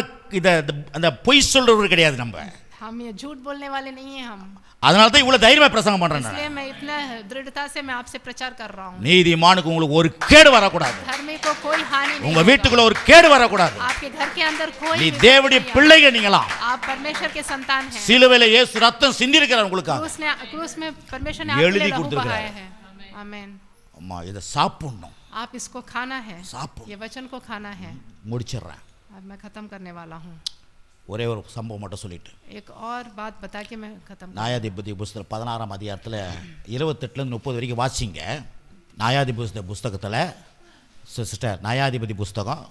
அந்த பொய் சொல்றவர் கிடையாது. நம்ம हम ये झूठ बोलने वाले नहीं हैं. हम அதனால தான் இவ்வளவு தைரியமா பிரசங்கம் பண்றேன். इसलिए मैं इतना दृढ़ता से मैं आपसे प्रचार कर रहा हूँ. நீதிமானுக்கு உங்களுக்கு ஒரு கேடு வரக்கூடாது. धर्मी को कोई हानि नहीं உங்க होगा. வீட்டுக்குள்ள ஒரு கேடு வரக்கூடாது. आपके घर के अंदर कोई நீ भी தேவனுடைய नहीं பிள்ளைங்க நீங்களா. आप परमेश्वर के संतान हैं. சிலுவையில இயேசு ரத்தம் சிந்தி இருக்கிறார் உங்களுக்காக. क्रूस में परमेश्वर ने आपके எழுதி लिए लहू கொடுத்திருக்கிறார். बहाया है. आमीन. அம்மா இத சாப்பிடணும். आप इसको खाना है. சாப்பிடு. ये वचन को खाना है. முடிச்சிடுறேன். अब मैं खत्म करने वाला हूँ. ஒரே ஒரு சம்பவம் மட்டும் சொல்லிட்டு एक और बात बता के मैं खत्म. நியாயாதிபதி புஸ்தகம் 16ஆம் அதிகாரத்தில் 28லேருந்து 30 வரைக்கும் வாசிங்க. நியாயாதிபதி புஸ்தகத்தில் சிஸ்டர் நியாயாதிபதி புஸ்தகம்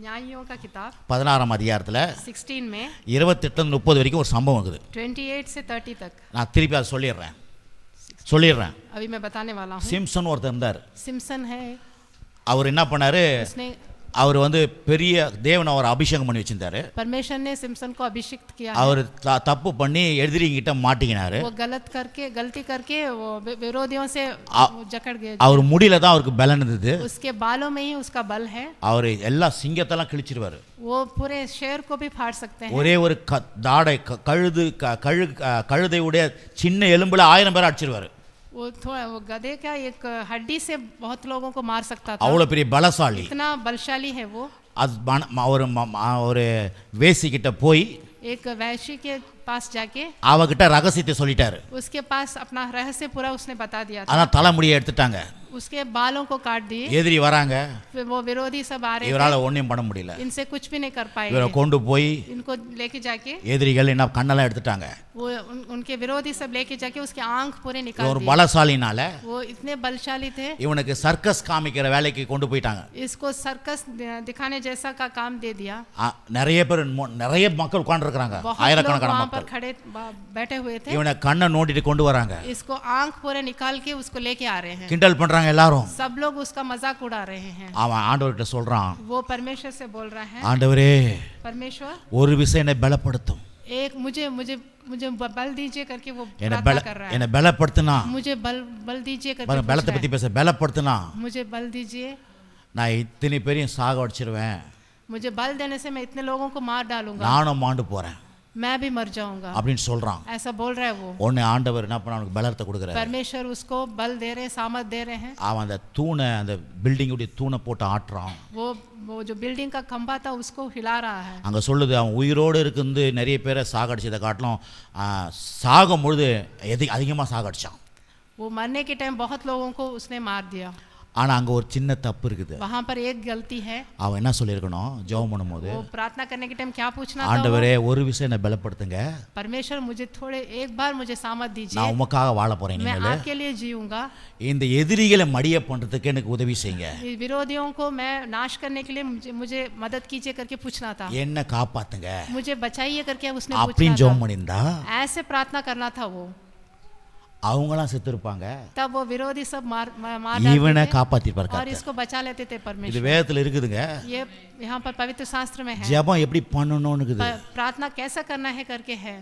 न्यायों का किताब 16ஆம் அதிகாரத்தில் 16 में 28லேருந்து 30 வரைக்கும் ஒரு சம்பவம் இருக்குது. 28 से 30 तक நான் திருப்பி அதை சொல்லிடுறேன். अभी मैं बताने वाला हूँ. சிம்சன் ஒருத்தர் இருந்தார். सिम्सन है. அவர் என்ன பண்ணாரு, उसने அவர் வந்து பெரிய தேவன் அவர் அபிஷேகம் பண்ணி வச்சிருந்தாரு. परमेश्वर ने सिमसन को अभिषिक्त किया है. அவர் தப்பு பண்ணி எதிரிங்கிட்ட மாட்டிக்கினாரு. वो गलती करके वो विरोधियों से जकड़ गए. அவர் முடியல தான் அவருக்கு பலன் இருந்தது. उसके बालों में ही उसका बल है. அவர் எல்லா சிங்கத்தெல்லாம் கிழிச்சிருவாரு. वो पूरे शेर को भी फाड़ सकते हैं. ஒரே ஒரு தாடை கழுதையுடைய சின்ன எலும்புல 1000 பேர் அடிச்சிருவாரு. वो थोड़ा वो गधे का एक हड्डी से बहुत लोगों को मार सकता था. அவ்வளவு பெரிய பலசாலி. इतना बलशाली है वो. ஒரு வேசி கிட்ட போய் एक वैश्य के पास जाके அவகிட்ட ரகசியத்தை சொல்லிட்டாரு. उसके पास अपना रहस्य पूरा उसने बता दिया था. ஆனா தலைமுடியை எடுத்துட்டாங்க. उसके बालों को काट दिए. எதிரி வராங்க. फिर वो विरोधी सब आ रहे थे. இவரால ஒண்ணும் பண்ண முடியல. इनसे कुछ भी नहीं कर पाए. இவரை கொண்டு போய் इनको लेके जाके எதிரிகள் என்ன கண்ணெல்லாம் எடுத்துட்டாங்க. वो उनके विरोधी सब लेके जाके उसके आंख पूरे निकाल दिए. ஒரு பலசாலினால वो इतने बलशाली थे. இவனுக்கு சர்க்கஸ் காமிக்கிற வேலைக்கு கொண்டு போயிட்டாங்க. इसको सर्कस दिखाने जैसा का काम दे दिया. நிறைய பேர் நிறைய மக்கள் உட்கார்ந்திருக்காங்க. ஆயிரக்கணக்கான மக்கள் खड़े बैठे हुए थे. இவனை கண்ணை நோண்டிட்டு கொண்டு வராங்க. इसको आंख पूरे निकाल के उसको लेके आ रहे हैं. கிண்டல் பண்றாங்க எல்லாரும். सब लोग उसका मजाक उड़ा रहे हैं. அவன் ஆண்டவர்கிட்ட சொல்றான். वो परमेश्वर से बोल रहा है. ஆண்டவரே परमेश्वर ஒரு விஷயம் என்னை பலப்படுத்தும். एक मुझे बल दीजिए करके वो प्रार्थना कर रहा है. என்னை பலப்படுத்தினா मुझे बल दीजिए करके பலத்தை பத்தி பேச பலப்படுத்தினா मुझे बल दीजिए. நான் இத்தனை பேரையும் சாகடிச்சிருவேன். मुझे बल देने से मैं इतने लोगों को मार डालूंगा. நானும் மாண்டு போறேன். मैं भी मर जाऊंगा. அப்படின்னு சொல்றான். ऐसा बोल रहा है वो. உடனே ஆண்டவர் என்ன பண்ண அவனுக்கு பலத்தை கொடுக்கறாரு. परमेश्वर उसको बल दे रहे हैं, सामर्थ दे रहे हैं. அவன் அந்த தூணை அந்த பில்டிங் உடைய தூணை போட்டு ஆட்டுறான். वो जो बिल्डिंग का खंभा था उसको हिला रहा है. அங்க சொல்லுது அவன் உயிரோடு இருந்து நிறைய பேரை சாகடிச்சதை காட்டிலும் சாகும் பொழுது அதிகமா சாகடிச்சான். वो मरने के टाइम बहुत लोगों को उसने मार दिया. ஆனா அங்க ஒரு சின்ன தப்பு இருக்குது. वहां पर एक गलती है. அவன் என்ன சொல்லிருக்கணும் ஜெபம் பண்ணும்போது? वो प्रार्थना करने के टाइम क्या पूछना था? ஆண்டவரே ஒரு விஷயம் என்ன பலப்படுத்துங்க. परमेश्वर मुझे थोड़े एक बार मुझे सामर्थ दीजिए. நான் உமக்காக வாழ போறேன். मैं आपके लिए जीऊंगा. இந்த எதிரிகளை மடிய பண்றதுக்கு எனக்கு உதவி செய்யுங்க. विरोधियों को मैं नाश करने के लिए मुझे मदद कीजिए करके पूछना था. என்ன காப்பாத்துங்க. मुझे बचाइए करके उसने पूछना அப்படிን था. ஜெபம் பண்ணிருந்தா ऐसे प्रार्थना करना था वो. அவங்களாம் செத்து இருப்பாங்க. तब वो विरोधी सब मार இவனை காப்பாத்திப்பார். और इसको बचा लेते थे परमेश्वर. இது வேதத்துல இருக்குதுங்க. ये यहाँ पर पवित्र शास्त्र में है. ஜெபம் எப்படி பண்ணணும்னு இருக்குது. प्रार्थना कैसा करना है करके है.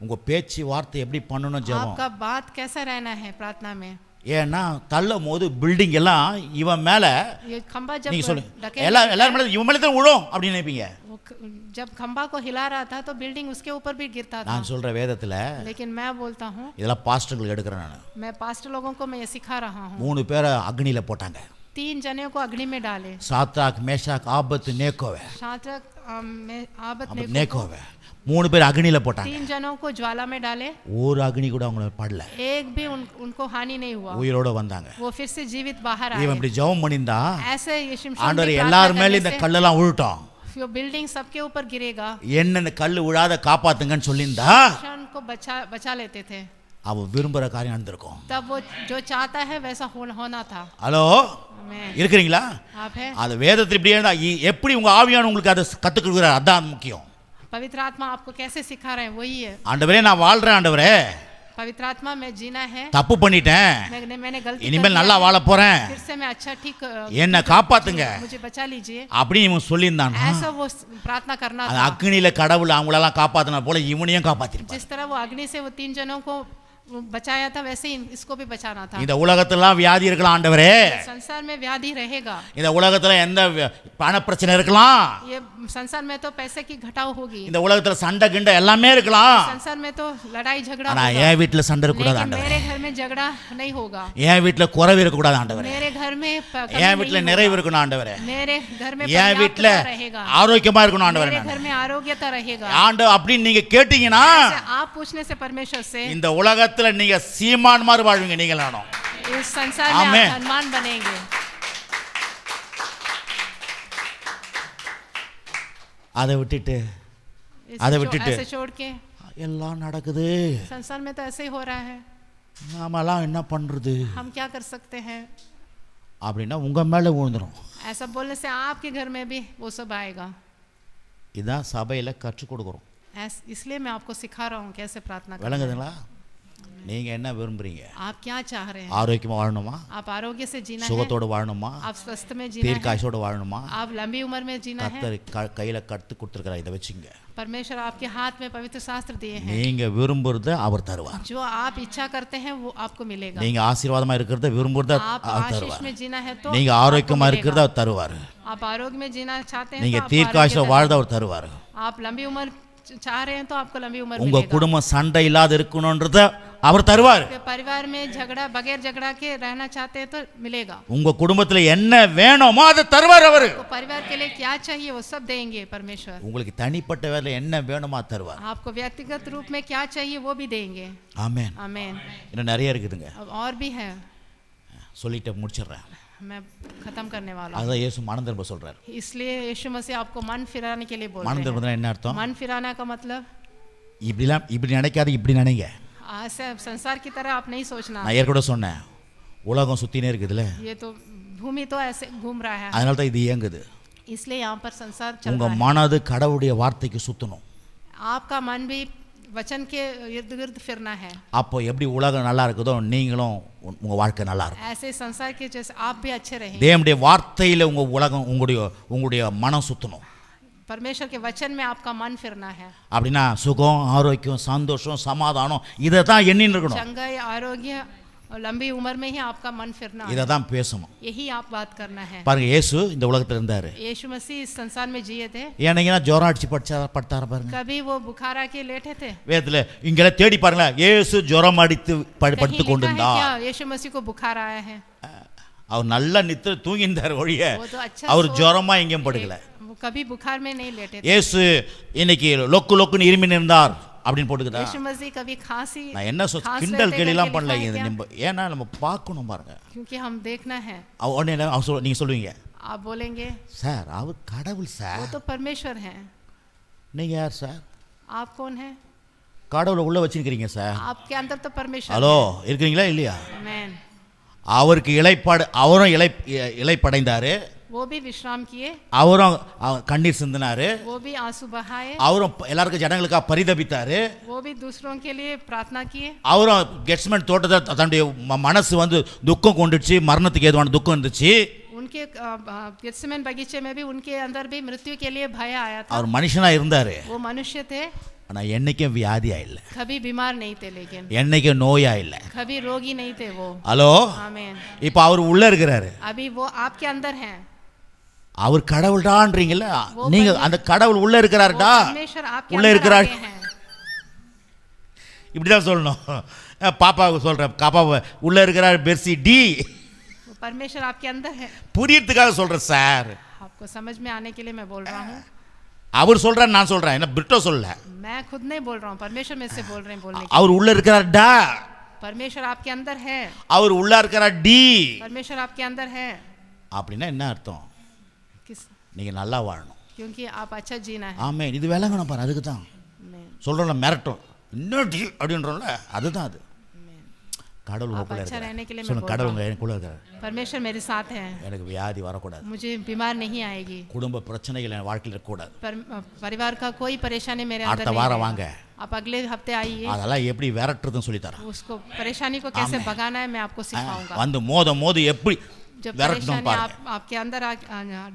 உங்க பேச்சு வார்த்தை எப்படி பண்ணணும் ஜெபம். आपका बात कैसा रहना है प्रार्थना में. ஏன்னா தள்ளும் போது பில்டிங் எல்லாம் இவன் மேல ये खंबा जब நீங்க சொல்லுங்க எல்லாரும் மேல இவன் மேல தான் விழும் அப்படி நினைப்பீங்க. जब खंबा को हिला रहा था तो बिल्डिंग उसके ऊपर भी गिरता था. நான் சொல்ற வேதத்துல लेकिन मैं बोलता हूँ இதெல்லாம் பாஸ்டர்களுக்கு எடுக்கறேன் நான். मैं पास्टर लोगों को मैं ये सिखा रहा हूँ. 3 பேரை அக்னியில போட்டாங்க. 3 जनों को अग्नि में डाले. சாத்ராக் மேஷாக் ஆபத் நேகோவே. शाद्रक आबद நேகோவே 3 பேர் அக்னியில போட்டாங்க. 3 जनों को ज्वाला में डाले. ஒரு அக்னி கூட அவங்கள படல. एक भी उनको हानि नहीं हुआ. உயிரோட வந்தாங்க. वो फिर से जीवित बाहर आए. இவன் இப்படி ஜெபம் பண்ணிந்தா ऐसे यीशु ஆண்டவர் எல்லார் மேல இந்த கல்லெல்லாம் உருட்டும். वो बिल्डिंग सबके ऊपर गिरेगा. என்னன்னு கல்லு விழாத காப்பாத்துங்கன்னு சொல்லிந்தா को बचा लेते थे. அவ விரும்புற காரியம் நடந்திருக்கும். तब वो जो चाहता है वैसा होना था. ஹலோ இருக்கீங்களா? आप है. அது வேதத்துல இப்படி இருந்தா எப்படி உங்க ஆவியானவர் உங்களுக்கு அதை கத்து கொடுக்கிறார் அதான் முக்கியம். पवित्र आत्मा आपको कैसे सिखा रहे हैं वही है. ஆண்டவரே நான் வாழ்றேன் ஆண்டவரே. पवित्र आत्मा मैं जीना है. தப்பு பண்ணிட்டேன். मैंने गलती இனிமேல் நல்லா வாழ போறேன். फिर से मैं अच्छा ठीक என்ன காப்பாத்துங்க. मुझे बचा लीजिए. அப்படி இவன் சொல்லியிருந்தான். ऐसा वो प्रार्थना करना था. அக்னியில கடவுள் அவங்களெல்லாம் காப்பாத்தின போல இவனையும் காப்பாத்திருப்பார். जिस तरह वो अग्नि से वो 3 जनों को बचाया था वैसे ही इसको भी बचाना था. இந்த உலகத்துல வியாதி இருக்கலாம் ஆண்டவரே. संसार में व्याधि रहेगा. இந்த உலகத்துல எந்த பண பிரச்சனை இருக்கலாம். ये संसार में तो पैसे की घटाव होगी. இந்த உலகத்துல சண்டை கிண்ட எல்லாமே இருக்கலாம். संसार में तो लड़ाई झगड़ा ஆனா என் வீட்ல சண்டை இருக்க கூடாது ஆண்டவரே. मेरे घर में झगड़ा नहीं होगा. என் வீட்ல குறைவு இருக்க கூடாது ஆண்டவரே. मेरे घर में என் வீட்ல நிறைவு இருக்கணும் ஆண்டவரே. मेरे घर में என் வீட்ல ஆரோக்கியமா இருக்கணும் ஆண்டவரே. मेरे घर में आरोग्यता रहेगा. ஆண்டவரே அப்படி நீங்க கேட்டீங்கன்னா आप पूछने से परमेश्वर से இந்த உலகத்துல நீங்க சீமான் மாதிரி வாழ்வீங்க நீங்களானோ. इस संसार में आप धनवान बनेंगे. அதை விட்டுட்டு ऐसे छोड़ के எல்லாம் நடக்குது. संसार में तो ऐसे ही हो रहा है. நாமெல்லாம் என்ன பண்றது? हम क्या कर सकते हैं? அப்படின்னா உங்க மேல விழுந்துரும். ऐसा बोलने से आपके घर में भी वो सब आएगा. இதான் சபையில கற்றுக் கொடுக்கிறோம். इसलिए मैं आपको सिखा रहा हूँ कैसे प्रार्थना करना. விளங்குதுங்களா? நீங்க என்ன விரும்புறீங்க? आप क्या चाह रहे हैं? ஆரோக்கியமா வாழணுமா? आप आरोग्य से जीना है? சுகத்தோட வாழணுமா? आप स्वस्थ में जीना है? தீர்க்காயுசோட வாழணுமா? आप लंबी उम्र में जीना है? கர்த்தர் கையில கத்து கொடுத்திருக்கிறார், இதை வச்சுங்க. परमेश्वर आपके हाथ में पवित्र शास्त्र दिए हैं। நீங்க விரும்புறத அவர் தருவார். जो आप इच्छा करते हैं वो आपको मिलेगा। நீங்க ஆசீர்வாதமா இருக்கிறத விரும்புறத आप அவர் आशीष தருவார். में जीना है तो நீங்க ஆரோக்கியமா இருக்கிறத அவர் தருவார். आप आरोग्य में जीना चाहते हैं நீங்க तो தீர்க்காயுசோ வாழ்த அவர் தருவார். आप लंबी उम्र चाह रहे हैं तो आपको लंबी उम्र உங்க मिलेगा। குடும்பம் சண்டை இல்லாத இருக்கணும்ன்றத அவர் தருவார். परिवार में झगड़ा बगैर झगड़ा के रहना चाहते हैं तो मिलेगा। உங்க குடும்பத்துல என்ன வேணுமோ அதை தருவார் அவர். तो परिवार के लिए क्या चाहिए वो सब देंगे परमेश्वर। உங்களுக்கு தனிப்பட்ட வேலை என்ன வேணுமோ தருவார். आपको व्यक्तिगत रूप में क्या चाहिए वो भी देंगे। ஆமென். आमीन। இன்னும் நிறைய இருக்குதுங்க, अब और भी है, சொல்லிட்டு முடிச்சிடுறேன். मैं खत्म करने वाला हूँ। அதான் இயேசு மனம் திரும்ப சொல்றாரு. इसलिए यीशु मसीह आपको मन फिराने के लिए बोल மனம் रहे திரும்புறதுனா என்ன அர்த்தம்? हैं। मन फिराना का मतलब இப்படி நினைக்காத, இப்படி நினைங்க. ऐसे संसार की तरह आप नहीं सोचना। நான் ஏற்கனவே சொன்னேன், உலகம் சுத்தினே இருக்குதுல்ல, ये तो भूमि तो ऐसे घूम रहा है, அதனால தான் இது இயங்குது. इसलिए यहाँ पर संसार चल உங்க रहा है। மனது கடவுளுடைய வார்த்தைக்கு சுத்தணும். आपका मन भी वचन के इर्द गिर्द फिरना है। அப்போ எப்படி உலகம் நல்லா இருக்குதோ நீங்களும் உங்க வாழ்க்கை நல்லா இருக்கும். ऐसे संसार के जैसे आप भी अच्छे रहें। தேவனுடைய வார்த்தையில உங்க உலகம் உங்களுடைய மனம் சுத்தணும். परमेश्वर के वचन में आपका मन फिरना है। அப்படின்னா சுகம், ஆரோக்கியம், சந்தோஷம், சமாதானம் இதை தான் எண்ணின்னு இருக்கணும். चंगाई, आरोग्य और लंबी उम्र में ही आपका मन फिरना இதை है। தான் பேசணும். यही आप बात करना है। பாருங்க, இயேசு இந்த உலகத்துல இருந்தாரு. यीशु मसीह इस संसार में जिए थे। ஏன்னா ஜுரம் அடிச்சு படுத்தார பாருங்க. कभी वो बुखार आके लेटे थे? வேதத்துல இங்கெல்லாம் தேடி பாருங்களேன், இயேசு ஜுரம் அடித்து படுத்து कहीं लिखा है கொண்டிருந்தார். क्या यीशु मसीह को बुखार आया है? அவர் நல்லா நித்திர தூங்கிஇருந்தார் ஒழிய वो तो अच्छा அவர் सो- ஜுரமா எங்கேயும் படுக்கல. वो कभी बुखार में नहीं लेटे थे। இயேசு இன்னைக்கு லொக்குன்னு இருமி இருந்தார் அப்படின்னு போட்டுக்குதா? यीशु मसीह कभी खांसी நான் என்ன खांस கிண்டல் रहते கேலிலாம் करके பண்ணல. लिखा है இது क्या? நம்ம ஏன்னா நம்ம பார்க்கணும் பாருங்க. क्योंकि हम देखना है। உடனே நீங்க சொல்லுவீங்க, आप बोलेंगे சார் அவர் கடவுள் वो சார். तो परमेश्वर है। நீங்க யார் சார்? आप कौन है? கடவுளை உள்ள வச்சிருக்கிறீங்க சார். आपके अंदर तो परमेश्वर ஹலோ, இருக்கிறீங்களா இல்லையா? आमीन। அவருக்கு அவரும் இளைப்படைந்தாரு. वो भी विश्राम किए, அவரும் கண்ணீர் சிந்தினாரு. वो भी आंसू बहाए, அவரும் எல்லாருக்கும் ஜனங்களுக்காக பரிதபித்தாரு. वो भी दूसरों के लिए प्रार्थना किए। அவரும் கெட்ஸ்மேன் தோட்டத்தை தன்னுடைய மனசு வந்து துக்கம் கொண்டுச்சு, மரணத்துக்கு ஏதுவான துக்கம் இருந்துச்சு. उनके गेत्सेमन बगीचे में भी उनके अंदर भी मृत्यु के लिए भय आया था। அவர் மனுஷனா இருந்தாரு, वो मनुष्य थे, ஆனா என்னைக்கும் வியாதியா இல்லை, कभी बीमार नहीं थे, लेकिन என்னைக்கும் நோயா இல்லை. कभी रोगी नहीं थे वो। ஹலோ, आमीन। இப்போ அவர் உள்ள இருக்கிறாரு. अभी वो आपके अंदर हैं। அவர் கடவுள்டான்றீங்கல்ல, நீங்க அந்த கடவுள் உள்ள இருக்கிறாருடா, वो परमेश्वर आपके உள்ள अंदर இருக்கிறார். आके हैं। இப்படிதான் சொல்லணும். பாப்பாவுக்கு சொல்றேன், பாப்பா உள்ள இருக்கிறார் பெர்சி டி. वो परमेश्वर आपके अंदर है। புரியறதுக்காக சொல்றேன் சார். आपको समझ में आने के लिए मैं बोल रहा हूँ। அவர் சொல்றாரு, நான் சொல்றேன், என்ன பிரிட்டோ சொல்லல. मैं खुद नहीं बोल रहा हूँ, परमेश्वर में से बोल रहे हैं बोलने के। அவர் உள்ள இருக்கிறாருடா, परमेश्वर आपके अंदर है। அவர் உள்ள இருக்கிறார் டி. परमेश्वर आपके अंदर है। அப்படின்னா என்ன அர்த்தம்? किस? நீங்க நல்லா வாழணும். क्योंकि आप अच्छा जीना है। ஆமென். இது விளங்கணும் பாரு, அதுக்கு தான் आमीन। சொல்றோம்ல, மிரட்டும் இன்னும் டி அப்படின்றோம்ல, அதுதான் அது. आमीन। கடவுள் आप உங்களுக்குள்ள अच्छा रहने के लिए இருக்கார். मैं சொல்லுங்க, बोल கடவுள் रहा எனக்குள்ள இருக்கார். हूँ। परमेश्वर मेरे साथ है, எனக்கு வியாதி வரக்கூடாது, मुझे बीमार नहीं आएगी, குடும்ப பிரச்சனைகள் என் வாழ்க்கையில் இருக்கக்கூடாது. परिवार का कोई परेशानी मेरे अंदर அடுத்த नहीं வாரம் आएगा। வாங்க, आप अगले हफ्ते आइए, அதெல்லாம் எப்படி விரட்டுறதுன்னு சொல்லி தரேன். उसको परेशानी को कैसे भगाना है मैं आपको सिखाऊंगा। வந்து மோது எப்படி जब விரட்டணும் परेशानी பாருங்க. आपके अंदर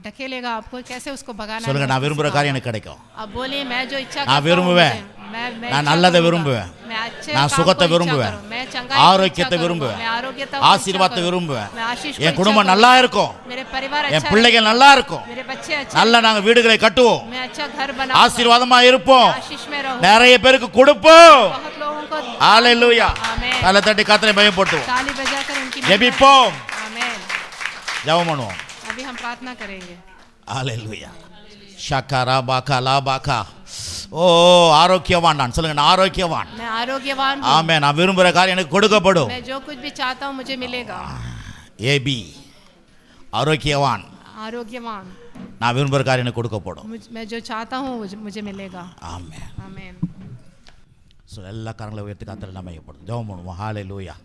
ढकेलेगा, आपको कैसे उसको भगाना சொல்லுங்க, है நான் मैं விரும்புற आपको காரியம் எனக்கு கிடைக்கும். सिखाऊंगा। अब बोलिए, मैं जो इच्छा நான் करता हूँ, விரும்புவேன், मैं நான் इच्छा நல்லதை करूंगा। விரும்புவேன், मैं अच्छे நான் काम சுகத்தை को इच्छा விரும்புவேன், करूं, मैं चंगाई को ஆரோக்கியத்தை इच्छा விரும்புவேன், करूं, मैं आरोग्यता को ஆசீர்வாதத்தை इच्छा விரும்புவேன், करूं, मैं आशीष को என் इच्छा குடும்பம் करूं, நல்லா இருக்கும், मेरे परिवार என் अच्छा பிள்ளைகள் நல்லா இருக்கும், रहे, मेरे बच्चे अच्छे நல்லா நாங்க வீடுகளை கட்டுவோம், मैं अच्छा घर बनाऊंगा, ஆசீர்வாதமா இருப்போம், आशीष में रहूं, நிறைய பேருக்கு கொடுப்போம். बहुत लोगों को ஹalleluya. आमीन। தலை தட்டி கர்த்தரை பயப்படுத்துவோம், ताली बजाकर उनकी ஜெபிப்போம், आमीन। ஜெபம் பண்ணுவோம். अभी हम प्रार्थना करेंगे। ஹalleluya. ஷக்கரா பாகா லா பாகா. ஓ, ஆரோக்கியவான் நான், சொல்லுங்க, நான் ஆரோக்கியவான். मैं आरोग्यवान हूं, ஆமென். நான் விரும்புற காரியம் எனக்கு கொடுக்கப்படும். मैं जो कुछ भी चाहता हूं मुझे मिलेगा। ஏபி ஆரோக்கியவான், आरोग्यवान, நான் விரும்புற காரியம் எனக்கு கொடுக்கப்படும். मैं जो चाहता हूं मुझे मिलेगा। ஆமென். आमीन। எல்லா கரங்களை உயர்த்தி கர்த்தரை நாம மையப்படுத்தும். ஜெபம் பண்ணுவோம். ஹalleluya.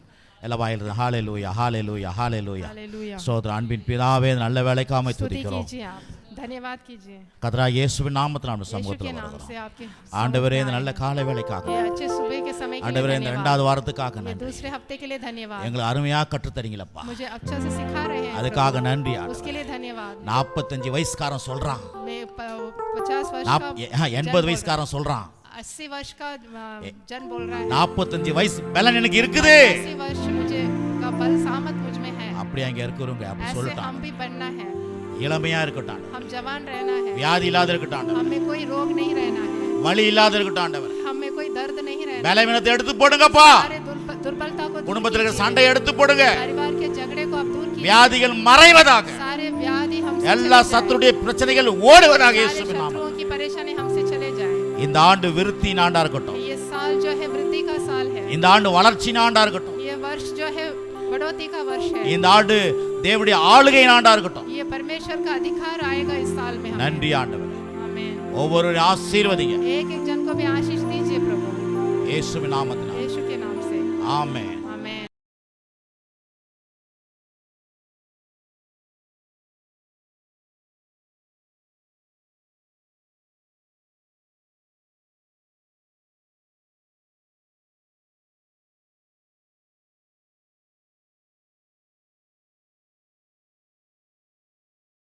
எல்லா வாயிலிருந்து ஹalleluya, ஹalleluya, ஹalleluya. हालेलुया। சோதர அன்பின் பிதாவே, நல்ல வேலைக்காக स्तुति துதிக்கிறோம். कीजिए आप धन्यवाद कीजिए கர்த்தராகிய இயேசுவின் நாமத்தில் நம்ம यीशु சமூகத்தில் के नाम வருகிறோம். से आपके ஆண்டவரே இந்த நல்ல காலை வேளைக்காக, ये अच्छे सुबह के समय के लिए ஆண்டவரே இந்த धन्यवाद இரண்டாவது வாரத்துக்காக ये நன்றி. दूसरे हफ्ते के लिए धन्यवाद எங்களை அருமையா கற்றுத் தரீங்களப்பா, मुझे अच्छा से सिखा रहे हैं அதுக்காக நன்றி. प्रभु। उसके लिए धन्यवाद 45 வயசுக்காரன் சொல்றான், मैं 50 वर्ष का 80 வயசுக்காரன் சொல்றான், 80 वर्ष का जन बोल रहा है 45 வயசு பலன் எனக்கு இருக்குது. 80 वर्ष मुझे का बल सामत मुझ में है அப்படி அங்க இருக்கிறவங்க அப்படி ऐसे சொல்லிட்டான். हम भी बनना है இளமையா இருக்கட்டும், हम जवान रहना है வியாதி இல்லாத இருக்கட்டும், हमें कोई रोग नहीं रहना है வலி இல்லாத இருக்கட்டும். ஆண்டவர் हमें कोई दर्द नहीं रहना பலவீனத்தை எடுத்து போடுங்கப்பா, सारे दुर्बलता को दूर குடும்பத்தில் இருக்கிற कीजिए। சண்டை எடுத்து போடுங்க, परिवार के झगड़े को आप दूर कीजिए வியாதிகள் மறைவதாக, सारे व्याधि हमसे எல்லா चले சத்துருடைய பிரச்சனைகள் ஓடுவதாக जाए। सारे இயேசுவின் நாமத்தில். शत्रुओं की परेशानी हमसे चले जाए இந்த ஆண்டு விருத்தியின் ஆண்டா இருக்கட்டும், ये साल जो है वृद्धि का साल है இந்த ஆண்டு வளர்ச்சியின் ஆண்டா இருக்கட்டும், ये वर्ष जो है बढ़ोतरी का वर्ष है இந்த ஆண்டு தேவனுடைய ஆளுகையின் ஆண்டா இருக்கட்டும். ये परमेश्वर का अधिकार आएगा इस साल में हमें। நன்றி ஆண்டவரே, आमीन। ஒவ்வொருவரையும் ஆசீர்வதிங்க एक एक जन को भी आशीष दीजिए प्रभु இயேசுவின் நாமத்தில். यीशु के नाम से ஆமென்.